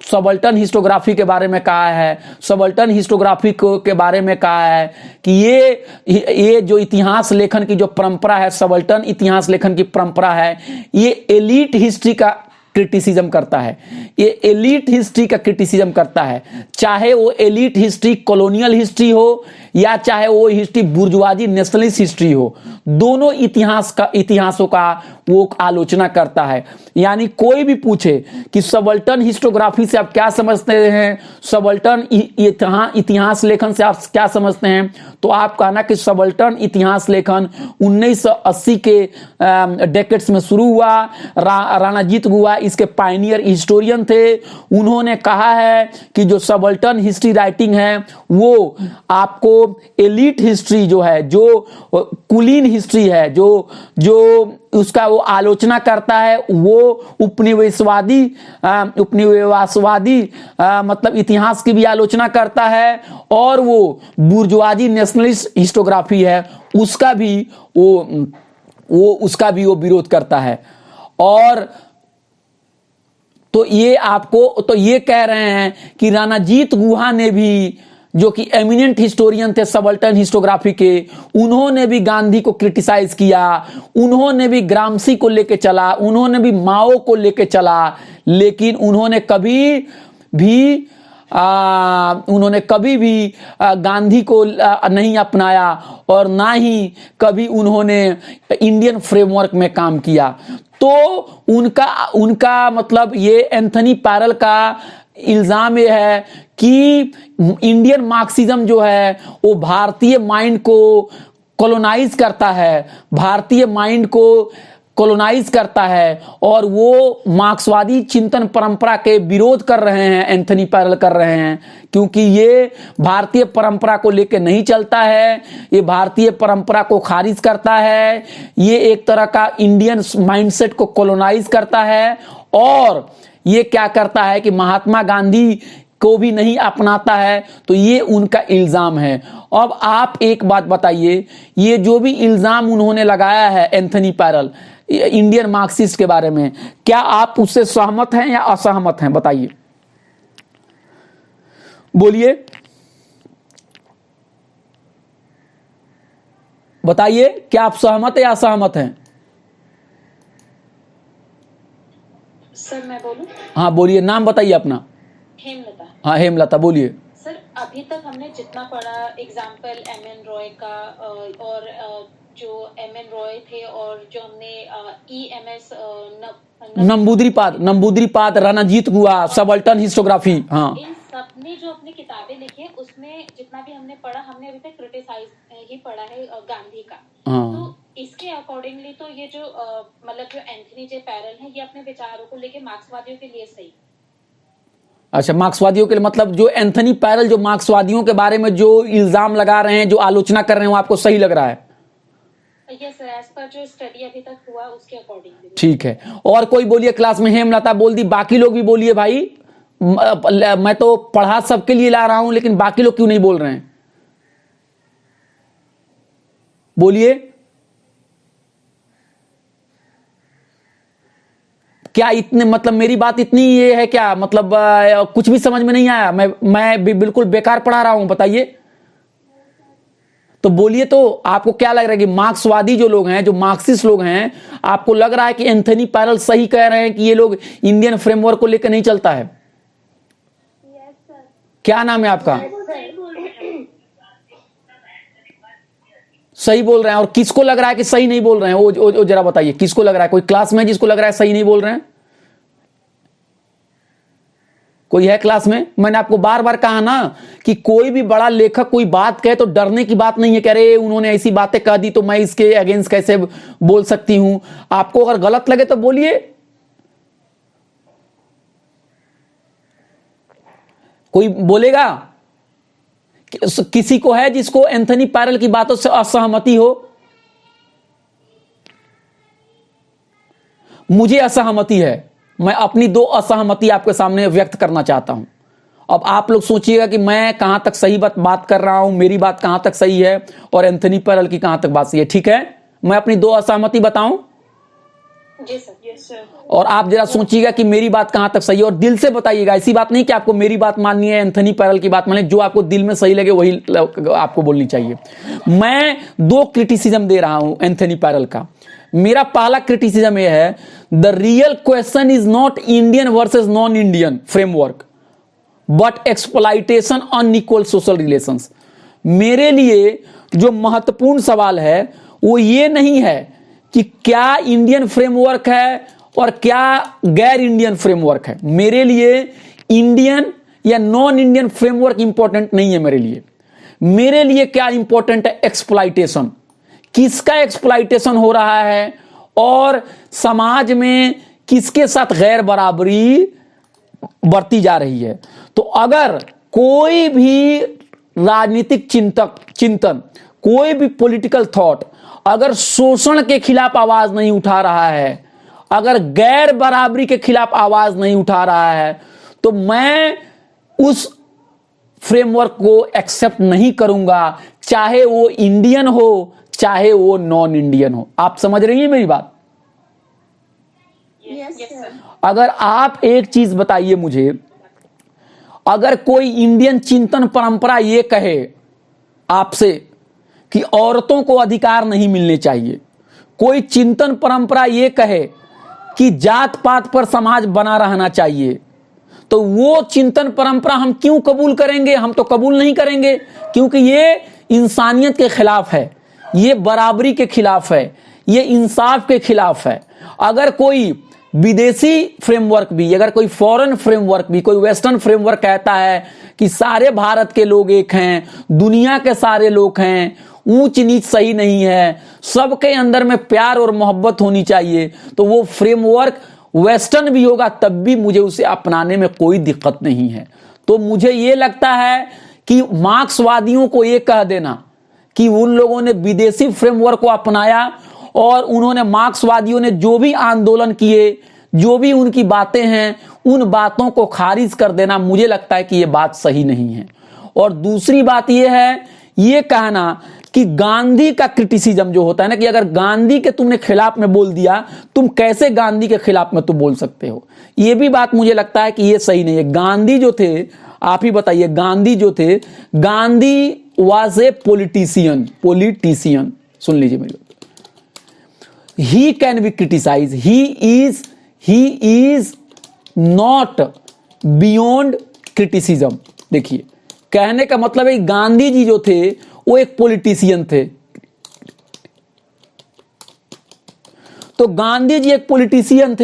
सबल्टन हिस्टोग्राफी के बारे में कहा है, सबल्टन हिस्टोग्राफी के बारे में कहा है कि ये जो इतिहास लेखन की जो परंपरा है, सबल्टन इतिहास लेखन की परंपरा है, ये एलीट हिस्ट्री का क्रिटिसिज्म करता है, ये एलीट हिस्ट्री का क्रिटिसिज्म करता है। चाहे वो एलीट हिस्ट्री कॉलोनियल हिस्ट्री हो या चाहे वो हिस्ट्री बुर्जुआजी नेशनलिस्ट हिस्ट्री हो, दोनों इतिहासों का वो आलोचना करता है। यानी कोई भी पूछे कि सबल्टन हिस्टोग्राफी से आप क्या समझते हैं, सबल्टन इतिहास लेखन से आप क्या समझते हैं, तो आप कहना कि सबल्टन इतिहास लेखन 1980 के डेकेड्स में शुरू हुआ। रानाजीत गुहा इसके पायनियर हिस्टोरियन थे। उन्होंने कहा है कि जो सबल्टन हिस्ट्री राइटिंग है वो आपको एलीट हिस्ट्री जो है, जो कुलीन हिस्ट्री है, जो उसका वो आलोचना करता है, वो उपनिवेशवादी मतलब इतिहास की भी आलोचना करता है, और वो बुर्जुआजी नेशनलिस्ट हिस्टोग्राफी है उसका भी वो विरोध करता है। और तो ये कह रहे हैं कि रानाजीत गुहा ने भी जो कि एमिनेंट हिस्टोरियन थे सबल्टन हिस्टोग्राफी के, उन्होंने भी गांधी को क्रिटिसाइज किया, उन्होंने भी ग्रामसी को लेके चला, उन्होंने भी माओ को लेके चला, लेकिन उन्होंने कभी भी गांधी को नहीं अपनाया और ना ही कभी उन्होंने इंडियन फ्रेमवर्क में काम किया। तो उनका मतलब ये एंथनी पैरल का इल्जाम ये है कि इंडियन मार्क्सिज्म जो है वो भारतीय माइंड को कॉलोनाइज करता है, भारतीय माइंड को कॉलोनाइज करता है, और वो मार्क्सवादी चिंतन परंपरा के विरोध कर रहे हैं, एंथनी पैरल कर रहे हैं, क्योंकि ये भारतीय परंपरा को लेकर नहीं चलता है, ये भारतीय परंपरा को खारिज करता है, ये एक तरह का इंडियन माइंडसेट को कॉलोनाइज करता है, और ये क्या करता है कि महात्मा गांधी को भी नहीं अपनाता है। तो ये उनका इल्जाम है। अब आप एक बात बताइए, ये जो भी इल्जाम उन्होंने लगाया है एंथनी पैरल इंडियन मार्क्सिस्ट के बारे में, क्या आप उससे सहमत हैं या असहमत हैं? बताइए, बोलिए, बताइए, क्या आप सहमत है या असहमत हैं? सर मैं बोलूं? हाँ बोलिए, नाम बताइए अपना। हेमलता। हाँ हेमलता, बोलिए। सर अभी तक हमने जितना पढ़ा, एग्जाम्पल एमएन रॉय का, और जो एमएन रॉय थे, और जो हमने ईएमएस नंबूद्रीपाद, रणजीत गुहा, सबल्टन हिस्टोग्राफी, हाँ, इन सब ने जो अपनी किताबें लिखी है, उसमें जितना भी हमने पढ़ा, हमने अभी तक क्रिटिसाइज ही पढ़ा है गांधी का। हाँ। तो इसके अकॉर्डिंगली तो ये जो मतलब जो एंथनी जे पैरल है, ये अपने विचारों को लेके मार्क्सवादियों के लिए सही। अच्छा, मार्क्सवादियों के लिए, मतलब जो एंथनी पैरल जो मार्क्सवादियों के बारे में जो इल्जाम लगा रहे हैं, जो आलोचना कर रहे हैं, वो आपको सही लग रहा है? यस सर, एज पर जो स्टडी अभी तक हुआ उसके अकॉर्डिंग। ठीक है। और कोई बोलिए क्लास में? हेमलता बोल दी, बाकी लोग भी बोलिए भाई। मैं तो पढ़ा सबके लिए ला रहा हूं, लेकिन बाकी लोग क्यों नहीं बोल रहे हैं? बोलिए, क्या इतने, मतलब मेरी बात इतनी ये है क्या? मतलब कुछ भी समझ में नहीं आया? मैं भी बिल्कुल बेकार पढ़ा रहा हूं, बताइए तो। बोलिए, तो आपको क्या लग रहा है कि मार्क्सवादी जो लोग हैं, जो मार्क्सिस्ट लोग हैं, आपको लग रहा है कि एंथनी पैरल सही कह रहे हैं कि ये लोग इंडियन फ्रेमवर्क को लेकर नहीं चलता है? Yes sir. क्या नाम है आपका? सही बोल रहे हैं। और किसको लग रहा है कि सही नहीं बोल रहे हैं? वो जरा बताइए, किसको लग रहा है? कोई क्लास में जिसको लग रहा है सही नहीं बोल रहे हैं? कोई है क्लास में? मैंने आपको बार बार कहा ना कि कोई भी बड़ा लेखक कोई बात कहे तो डरने की बात नहीं है, कह रहे उन्होंने ऐसी बातें कह दी तो मैं इसके अगेंस्ट कैसे बोल सकती हूं। आपको अगर गलत लगे तो बोलिए। कोई बोलेगा? किसी को है जिसको एंथनी पैरल की बातों से असहमति हो? मुझे असहमति है। मैं अपनी दो असहमति आपके सामने व्यक्त करना चाहता हूं। अब आप लोग सोचिएगा कि मैं कहां तक सही बात कर रहा हूं, मेरी बात कहां तक सही है और एंथनी पैरल की कहां तक बात सही है। ठीक है, मैं अपनी दो असहमति बताऊं? जी सर। Yes sir. और आप जरा सोचिएगा कि मेरी बात कहां तक सही है, और दिल से बताइएगा। ऐसी बात नहीं कि आपको मेरी बात माननी है, एंथनी पैरल की बात माननी है। जो आपको दिल में सही लगे वही आपको बोलनी चाहिए। मैं दो क्रिटिसिज्म दे रहा हूं एंथनी पैरल का। मेरा पहला क्रिटिसिज्म यह है, the real question is not Indian versus non Indian framework but exploitation unequal social relations. मेरे लिए जो महत्वपूर्ण सवाल है वो ये नहीं है कि क्या इंडियन फ्रेमवर्क है और क्या गैर इंडियन फ्रेमवर्क है। मेरे लिए इंडियन या नॉन इंडियन फ्रेमवर्क इंपॉर्टेंट नहीं है। मेरे लिए क्या इंपॉर्टेंट है? एक्सप्लॉइटेशन। किसका एक्सप्लॉइटेशन हो रहा है और समाज में किसके साथ गैर बराबरी बरती जा रही है। तो अगर कोई भी राजनीतिक चिंतन, कोई भी पॉलिटिकल थॉट अगर शोषण के खिलाफ आवाज नहीं उठा रहा है, अगर गैर बराबरी के खिलाफ आवाज नहीं उठा रहा है, तो मैं उस फ्रेमवर्क को एक्सेप्ट नहीं करूंगा, चाहे वो इंडियन हो चाहे वो नॉन इंडियन हो। आप समझ रही हैं मेरी बात? Yes sir. अगर आप एक चीज बताइए मुझे, अगर कोई इंडियन चिंतन परंपरा ये कहे आपसे कि औरतों को अधिकार नहीं मिलने चाहिए, कोई चिंतन परंपरा ये कहे कि जात पात पर समाज बना रहना चाहिए, तो वो चिंतन परंपरा हम क्यों कबूल करेंगे? हम तो कबूल नहीं करेंगे, क्योंकि ये इंसानियत के खिलाफ है, ये बराबरी के खिलाफ है, ये इंसाफ के खिलाफ है। अगर कोई विदेशी फ्रेमवर्क भी, अगर कोई फॉरेन फ्रेमवर्क भी, कोई वेस्टर्न फ्रेमवर्क कहता है कि सारे भारत के लोग एक हैं, दुनिया के सारे लोग हैं, ऊंच नीच सही नहीं है, सबके अंदर में प्यार और मोहब्बत होनी चाहिए, तो वो फ्रेमवर्क वेस्टर्न भी होगा तब भी मुझे उसे अपनाने में कोई दिक्कत नहीं है। तो मुझे ये लगता है कि मार्क्सवादियों को ये कह देना कि उन लोगों ने विदेशी फ्रेमवर्क को अपनाया और उन्होंने, मार्क्सवादियों ने जो भी आंदोलन किए, जो भी उनकी बातें हैं, उन बातों को खारिज कर देना, मुझे लगता है कि ये बात सही नहीं है। और दूसरी बात ये है, ये कहना कि गांधी का क्रिटिसिज्म जो होता है ना, कि अगर गांधी के तुमने खिलाफ में बोल दिया, तुम कैसे गांधी के खिलाफ में तुम बोल सकते हो, ये भी बात मुझे लगता है कि ये सही नहीं है। गांधी जो थे, आप ही बताइए, गांधी जो थे, गांधी वाज ए पॉलिटिशियन, सुन लीजिए मेरी बात। He can be criticise, he is not beyond criticism. देखिए, कहने का मतलब है गांधी जी जो थे वो एक पॉलिटिशियन थे, तो गांधी जी एक पॉलिटिशियन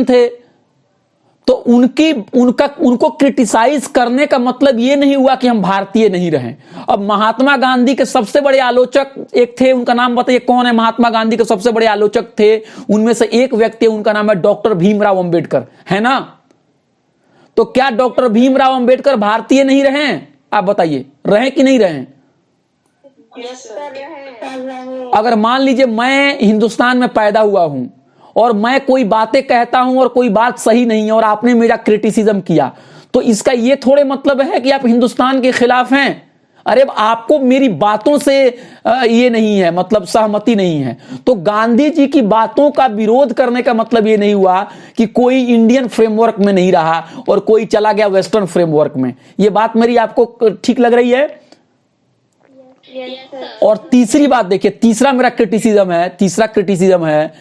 थे, तो उनको क्रिटिसाइज करने का मतलब ये नहीं हुआ कि हम भारतीय नहीं रहे। अब महात्मा गांधी के सबसे बड़े आलोचक एक थे, उनका नाम बताइए कौन है? महात्मा गांधी के सबसे बड़े आलोचक थे, उनमें से एक व्यक्ति, उनका नाम है डॉक्टर भीमराव अंबेडकर, है ना? तो क्या डॉक्टर भीमराव अंबेडकर भारतीय नहीं रहे? आप बताइए, रहे कि नहीं रहे? अगर मान लीजिए मैं हिंदुस्तान में पैदा हुआ हूं और मैं कोई बातें कहता हूं और कोई बात सही नहीं है और आपने मेरा क्रिटिसिज्म किया, तो इसका ये थोड़े मतलब है कि आप हिंदुस्तान के खिलाफ हैं। अरे आपको मेरी बातों से ये नहीं है, मतलब सहमति नहीं है, तो गांधी जी की बातों का विरोध करने का मतलब ये नहीं हुआ कि कोई इंडियन फ्रेमवर्क में नहीं रहा और कोई चला गया वेस्टर्न फ्रेमवर्क में। ये बात मेरी आपको ठीक लग रही है? और तीसरी बात देखिए, तीसरा क्रिटिसिज्म है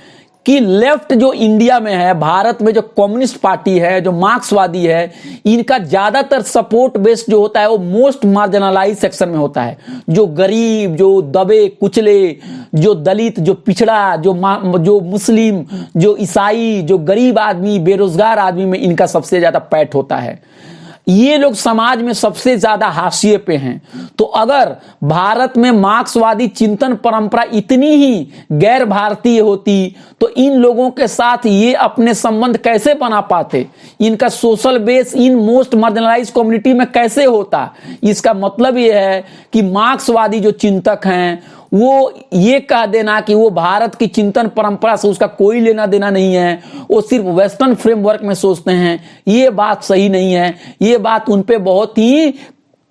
कि लेफ्ट जो इंडिया में है, भारत में जो कम्युनिस्ट पार्टी है, जो मार्क्सवादी है, इनका ज्यादातर सपोर्ट बेस जो होता है वो मोस्ट मार्जिनलाइज सेक्शन में होता है। जो गरीब, जो दबे कुचले, जो दलित, जो पिछड़ा, जो मुस्लिम, जो ईसाई, जो गरीब आदमी, बेरोजगार आदमी में इनका सबसे ज्यादा पैठ होता है। ये लोग समाज में सबसे ज्यादा हाशिए पे हैं। तो अगर भारत में मार्क्सवादी चिंतन परंपरा इतनी ही गैर भारतीय होती तो इन लोगों के साथ ये अपने संबंध कैसे बना पाते? इनका social base in most marginalised community में कैसे होता? इसका मतलब ये है कि मार्क्सवादी जो चिंतक हैं वो ये कह देना कि वो भारत की चिंतन परंपरा से उसका कोई लेना देना नहीं है, वो सिर्फ वेस्टर्न फ्रेमवर्क में सोचते हैं, ये बात सही नहीं है। ये बात उन पे बहुत ही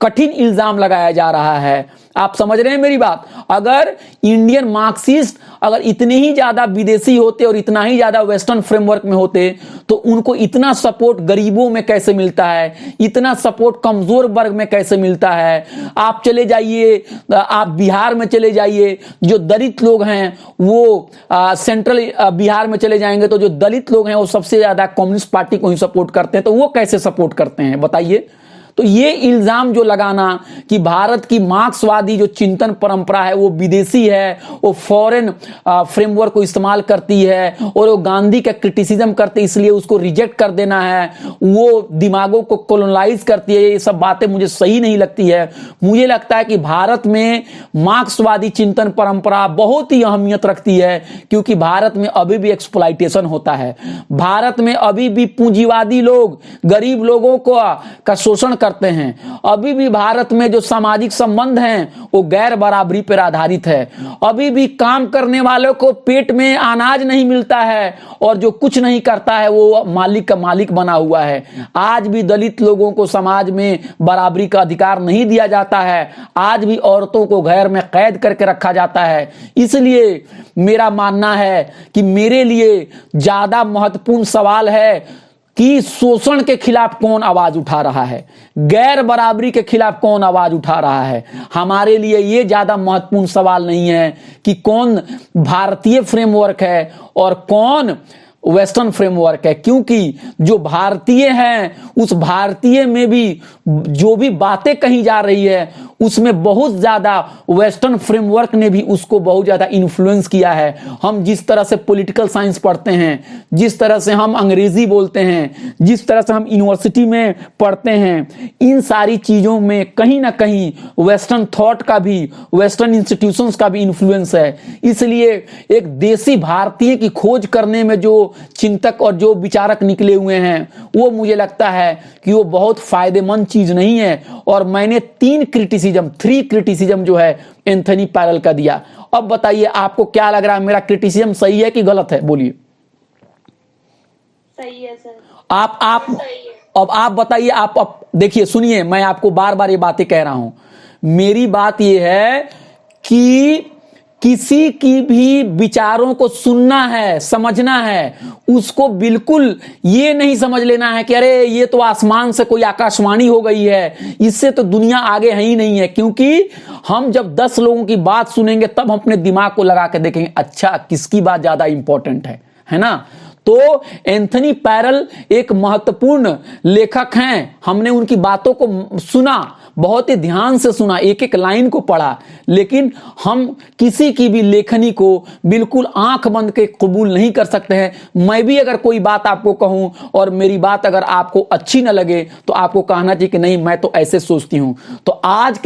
कठिन इल्जाम लगाया जा रहा है। आप समझ रहे हैं मेरी बात? अगर इंडियन मार्क्सिस्ट अगर इतने ही ज्यादा विदेशी होते और इतना ही ज्यादा वेस्टर्न फ्रेमवर्क में होते तो उनको इतना सपोर्ट गरीबों में कैसे मिलता है, इतना सपोर्ट कमजोर वर्ग में कैसे मिलता है? आप चले जाइए, आप बिहार में चले जाइए, जो दलित लोग हैं वो सेंट्रल बिहार में चले जाएंगे तो जो दलित लोग हैं वो सबसे ज्यादा कम्युनिस्ट पार्टी को ही सपोर्ट करते हैं। तो वो कैसे सपोर्ट करते हैं बताइए? तो ये इल्जाम जो लगाना कि भारत की मार्क्सवादी जो चिंतन परंपरा है वो विदेशी है, वो फॉरेन फ्रेमवर्क को इस्तेमाल करती है और वो गांधी का क्रिटिसिज्म करते इसलिए उसको रिजेक्ट कर देना है, वो दिमागों को कॉलोनाइज करती है, ये सब बातें मुझे सही नहीं लगती है। मुझे लगता है कि भारत में मार्क्सवादी चिंतन परंपरा बहुत ही अहमियत रखती है, क्योंकि भारत में अभी भी एक्सप्लॉइटेशन होता है, भारत में अभी भी पूंजीवादी लोग गरीब लोगों को का शोषण करते हैं, अभी भी भारत में जो सामाजिक संबंध हैं वो गैर बराबरी पर आधारित है, अभी भी काम करने वालों को पेट में अनाज नहीं मिलता है और जो कुछ नहीं करता है वो मालिक का मालिक बना हुआ है। आज भी दलित लोगों को समाज में बराबरी का अधिकार नहीं दिया जाता है, आज भी औरतों को घर में कैद करके रखा जाता है। इसलिए मेरा मानना है कि मेरे लिए ज्यादा महत्वपूर्ण सवाल है कि शोषण के खिलाफ कौन आवाज उठा रहा है, गैर बराबरी के खिलाफ कौन आवाज उठा रहा है। हमारे लिए ये ज्यादा महत्वपूर्ण सवाल नहीं है कि कौन भारतीय फ्रेमवर्क है और कौन वेस्टर्न फ्रेमवर्क है, क्योंकि जो भारतीय हैं उस भारतीय में भी जो भी बातें कही जा रही है उसमें बहुत ज्यादा वेस्टर्न फ्रेमवर्क ने भी उसको बहुत ज्यादा इन्फ्लुएंस किया है। हम जिस तरह से पॉलिटिकल साइंस पढ़ते हैं, जिस तरह से हम अंग्रेजी बोलते हैं, जिस तरह से हम यूनिवर्सिटी में पढ़ते हैं, इन सारी चीजों में कहीं ना कहीं वेस्टर्न थॉट का भी, वेस्टर्न इंस्टीट्यूशंस का भी इन्फ्लुएंस है। इसलिए एक देसी भारतीय की खोज करने में जो चिंतक और जो विचारक निकले हुए हैं वो मुझे लगता है कि वो बहुत फायदेमंद चीज नहीं है। और मैंने 3 क्रिटिसिज्म जो है एंथनी पैरल का दिया। अब बताइए आपको क्या लग रहा है, मेरा क्रिटिसिज्म सही है कि गलत है? बोलिए। सही है सर। आप सही है। अब आप बताइए। आप देखिए, सुनिए, मैं आपको बार बार ये बातें कह रहा हूं। मेरी बात यह है कि किसी की भी विचारों को सुनना है, समझना है, उसको बिल्कुल ये नहीं समझ लेना है कि अरे ये तो आसमान से कोई आकाशवाणी हो गई है, इससे तो दुनिया आगे है ही नहीं है। क्योंकि हम जब 10 लोगों की बात सुनेंगे तब हम अपने दिमाग को लगा के देखेंगे अच्छा किसकी बात ज्यादा इंपॉर्टेंट है ना। तो एंथनी पैरल एक महत्वपूर्ण लेखक हैं। हमने उनकी बातों को सुना, बहुत ही ध्यान से सुना, एक एक लाइन को पढ़ा, लेकिन हम किसी की भी लेखनी को बिल्कुल आंख बंद के कबूल नहीं कर सकते हैं। मैं भी अगर कोई बात आपको कहूं और मेरी बात अगर आपको अच्छी ना लगे तो आपको कहना चाहिए कि नहीं मैं तो ऐसे सोचती हूं। तो आज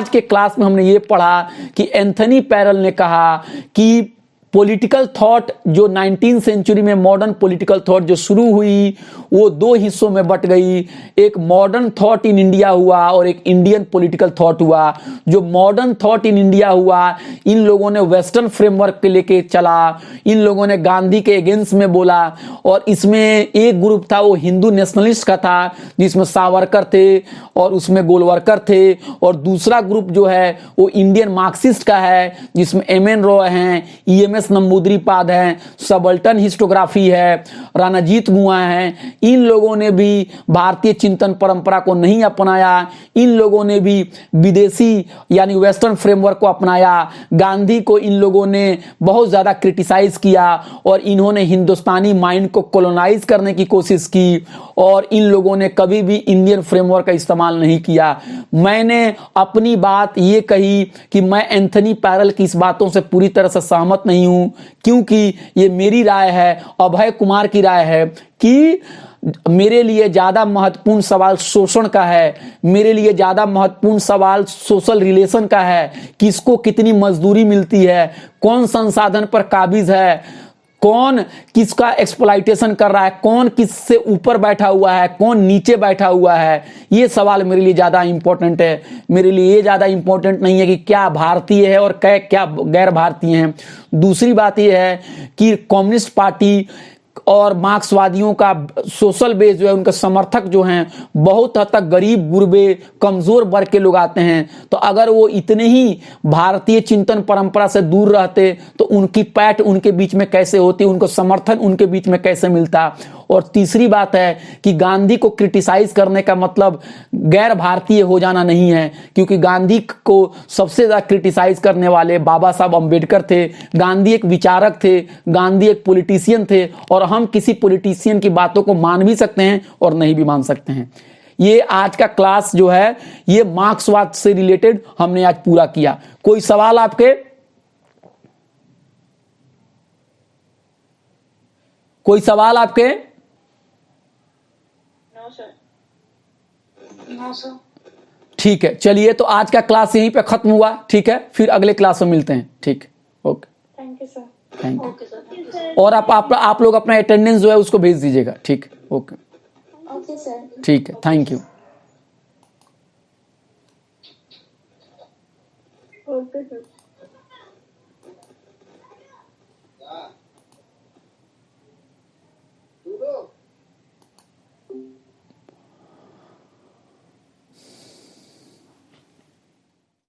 के क्लास में हमने ये पढ़ा कि एंथनी पैरल ने कहा कि पॉलिटिकल थॉट जो 19वीं सेंचुरी में मॉडर्न पॉलिटिकल थॉट जो शुरू हुई वो 2 हिस्सों में बट गई। एक मॉडर्न थॉट इन इंडिया हुआ और एक इंडियन पॉलिटिकल थॉट हुआ। जो मॉडर्न थॉट इन इंडिया हुआ, इन लोगों ने वेस्टर्न फ्रेमवर्क के लेके चला, इन लोगों ने गांधी के अगेंस्ट में बोला। और इसमें एक ग्रुप था वो हिंदू नेशनलिस्ट का था जिसमें सावरकर थे और उसमें गोलवरकर थे, और दूसरा ग्रुप जो है वो इंडियन मार्क्सिस्ट का है जिसमें एम.एन. रॉय हैं, EMS नंबूदरीपाद हैं, सबल्टन हिस्टोग्राफी है, रानाजीत गुहा हैं। इन लोगों ने भी भारतीय चिंतन परंपरा को नहीं अपनाया। इन लोगों ने भी विदेशी यानी वेस्टर्न फ्रेमवर्क को अपनाया। गांधी को इन लोगों ने बहुत ज्यादा क्रिटिसाइज किया और इन्होंने हिंदुस्तानी माइंड को कॉलोनाइज करने की कोशिश की, और इन लोगों ने कभी भी इंडियन फ्रेमवर्क का इस्तेमाल नहीं किया। मैंने अपनी बात ये कही कि मैं एंथनी पैरल की इस बातों से पूरी तरह से सहमत नहीं हूं, क्योंकि ये मेरी राय है, अभय कुमार की राय है कि मेरे लिए ज्यादा महत्वपूर्ण सवाल शोषण का है, मेरे लिए ज्यादा महत्वपूर्ण सवाल सोशल रिलेशन का है, किसको कितनी मजदूरी मिलती है, कौन संसाधन पर काबिज है, कौन किसका एक्सप्लॉइटेशन कर रहा है, कौन किससे ऊपर बैठा हुआ है, कौन नीचे बैठा हुआ है। ये सवाल मेरे लिए ज्यादा इंपॉर्टेंट है। मेरे लिए ये ज्यादा इंपॉर्टेंट नहीं है कि क्या भारतीय है और क्या गैर भारतीय हैं। दूसरी बात यह है कि कम्युनिस्ट पार्टी और मार्क्सवादियों का सोशल बेस जो है, उनके समर्थक जो हैं बहुत हद तक गरीब गुरबे कमजोर वर्ग के लोग आते हैं। तो अगर वो इतने ही भारतीय चिंतन परंपरा से दूर रहते तो उनकी पैठ उनके बीच में कैसे होती, उनको समर्थन उनके बीच में कैसे मिलता। और तीसरी बात है कि गांधी को क्रिटिसाइज करने का मतलब गैर भारतीय हो जाना नहीं है, क्योंकि गांधी को सबसे ज्यादा क्रिटिसाइज करने वाले बाबा साहब अम्बेडकर थे। गांधी एक विचारक थे, गांधी एक पॉलिटिशियन थे, और हम किसी पॉलिटिशियन की बातों को मान भी सकते हैं और नहीं भी मान सकते हैं। ये आज का क्लास जो है ये मार्क्सवाद से रिलेटेड हमने आज पूरा किया। कोई सवाल आपके? कोई सवाल आपके? No sir. ठीक है, चलिए तो आज का क्लास यहीं पे खत्म हुआ। ठीक है, फिर अगले क्लास में मिलते हैं। ठीक, okay, thank you sir. Thank you. Okay sir. और आप लोग अपना अटेंडेंस जो है उसको भेज दीजिएगा। ठीक, ओके, ओके सर। ठीक है, थैंक यू। Okay sir.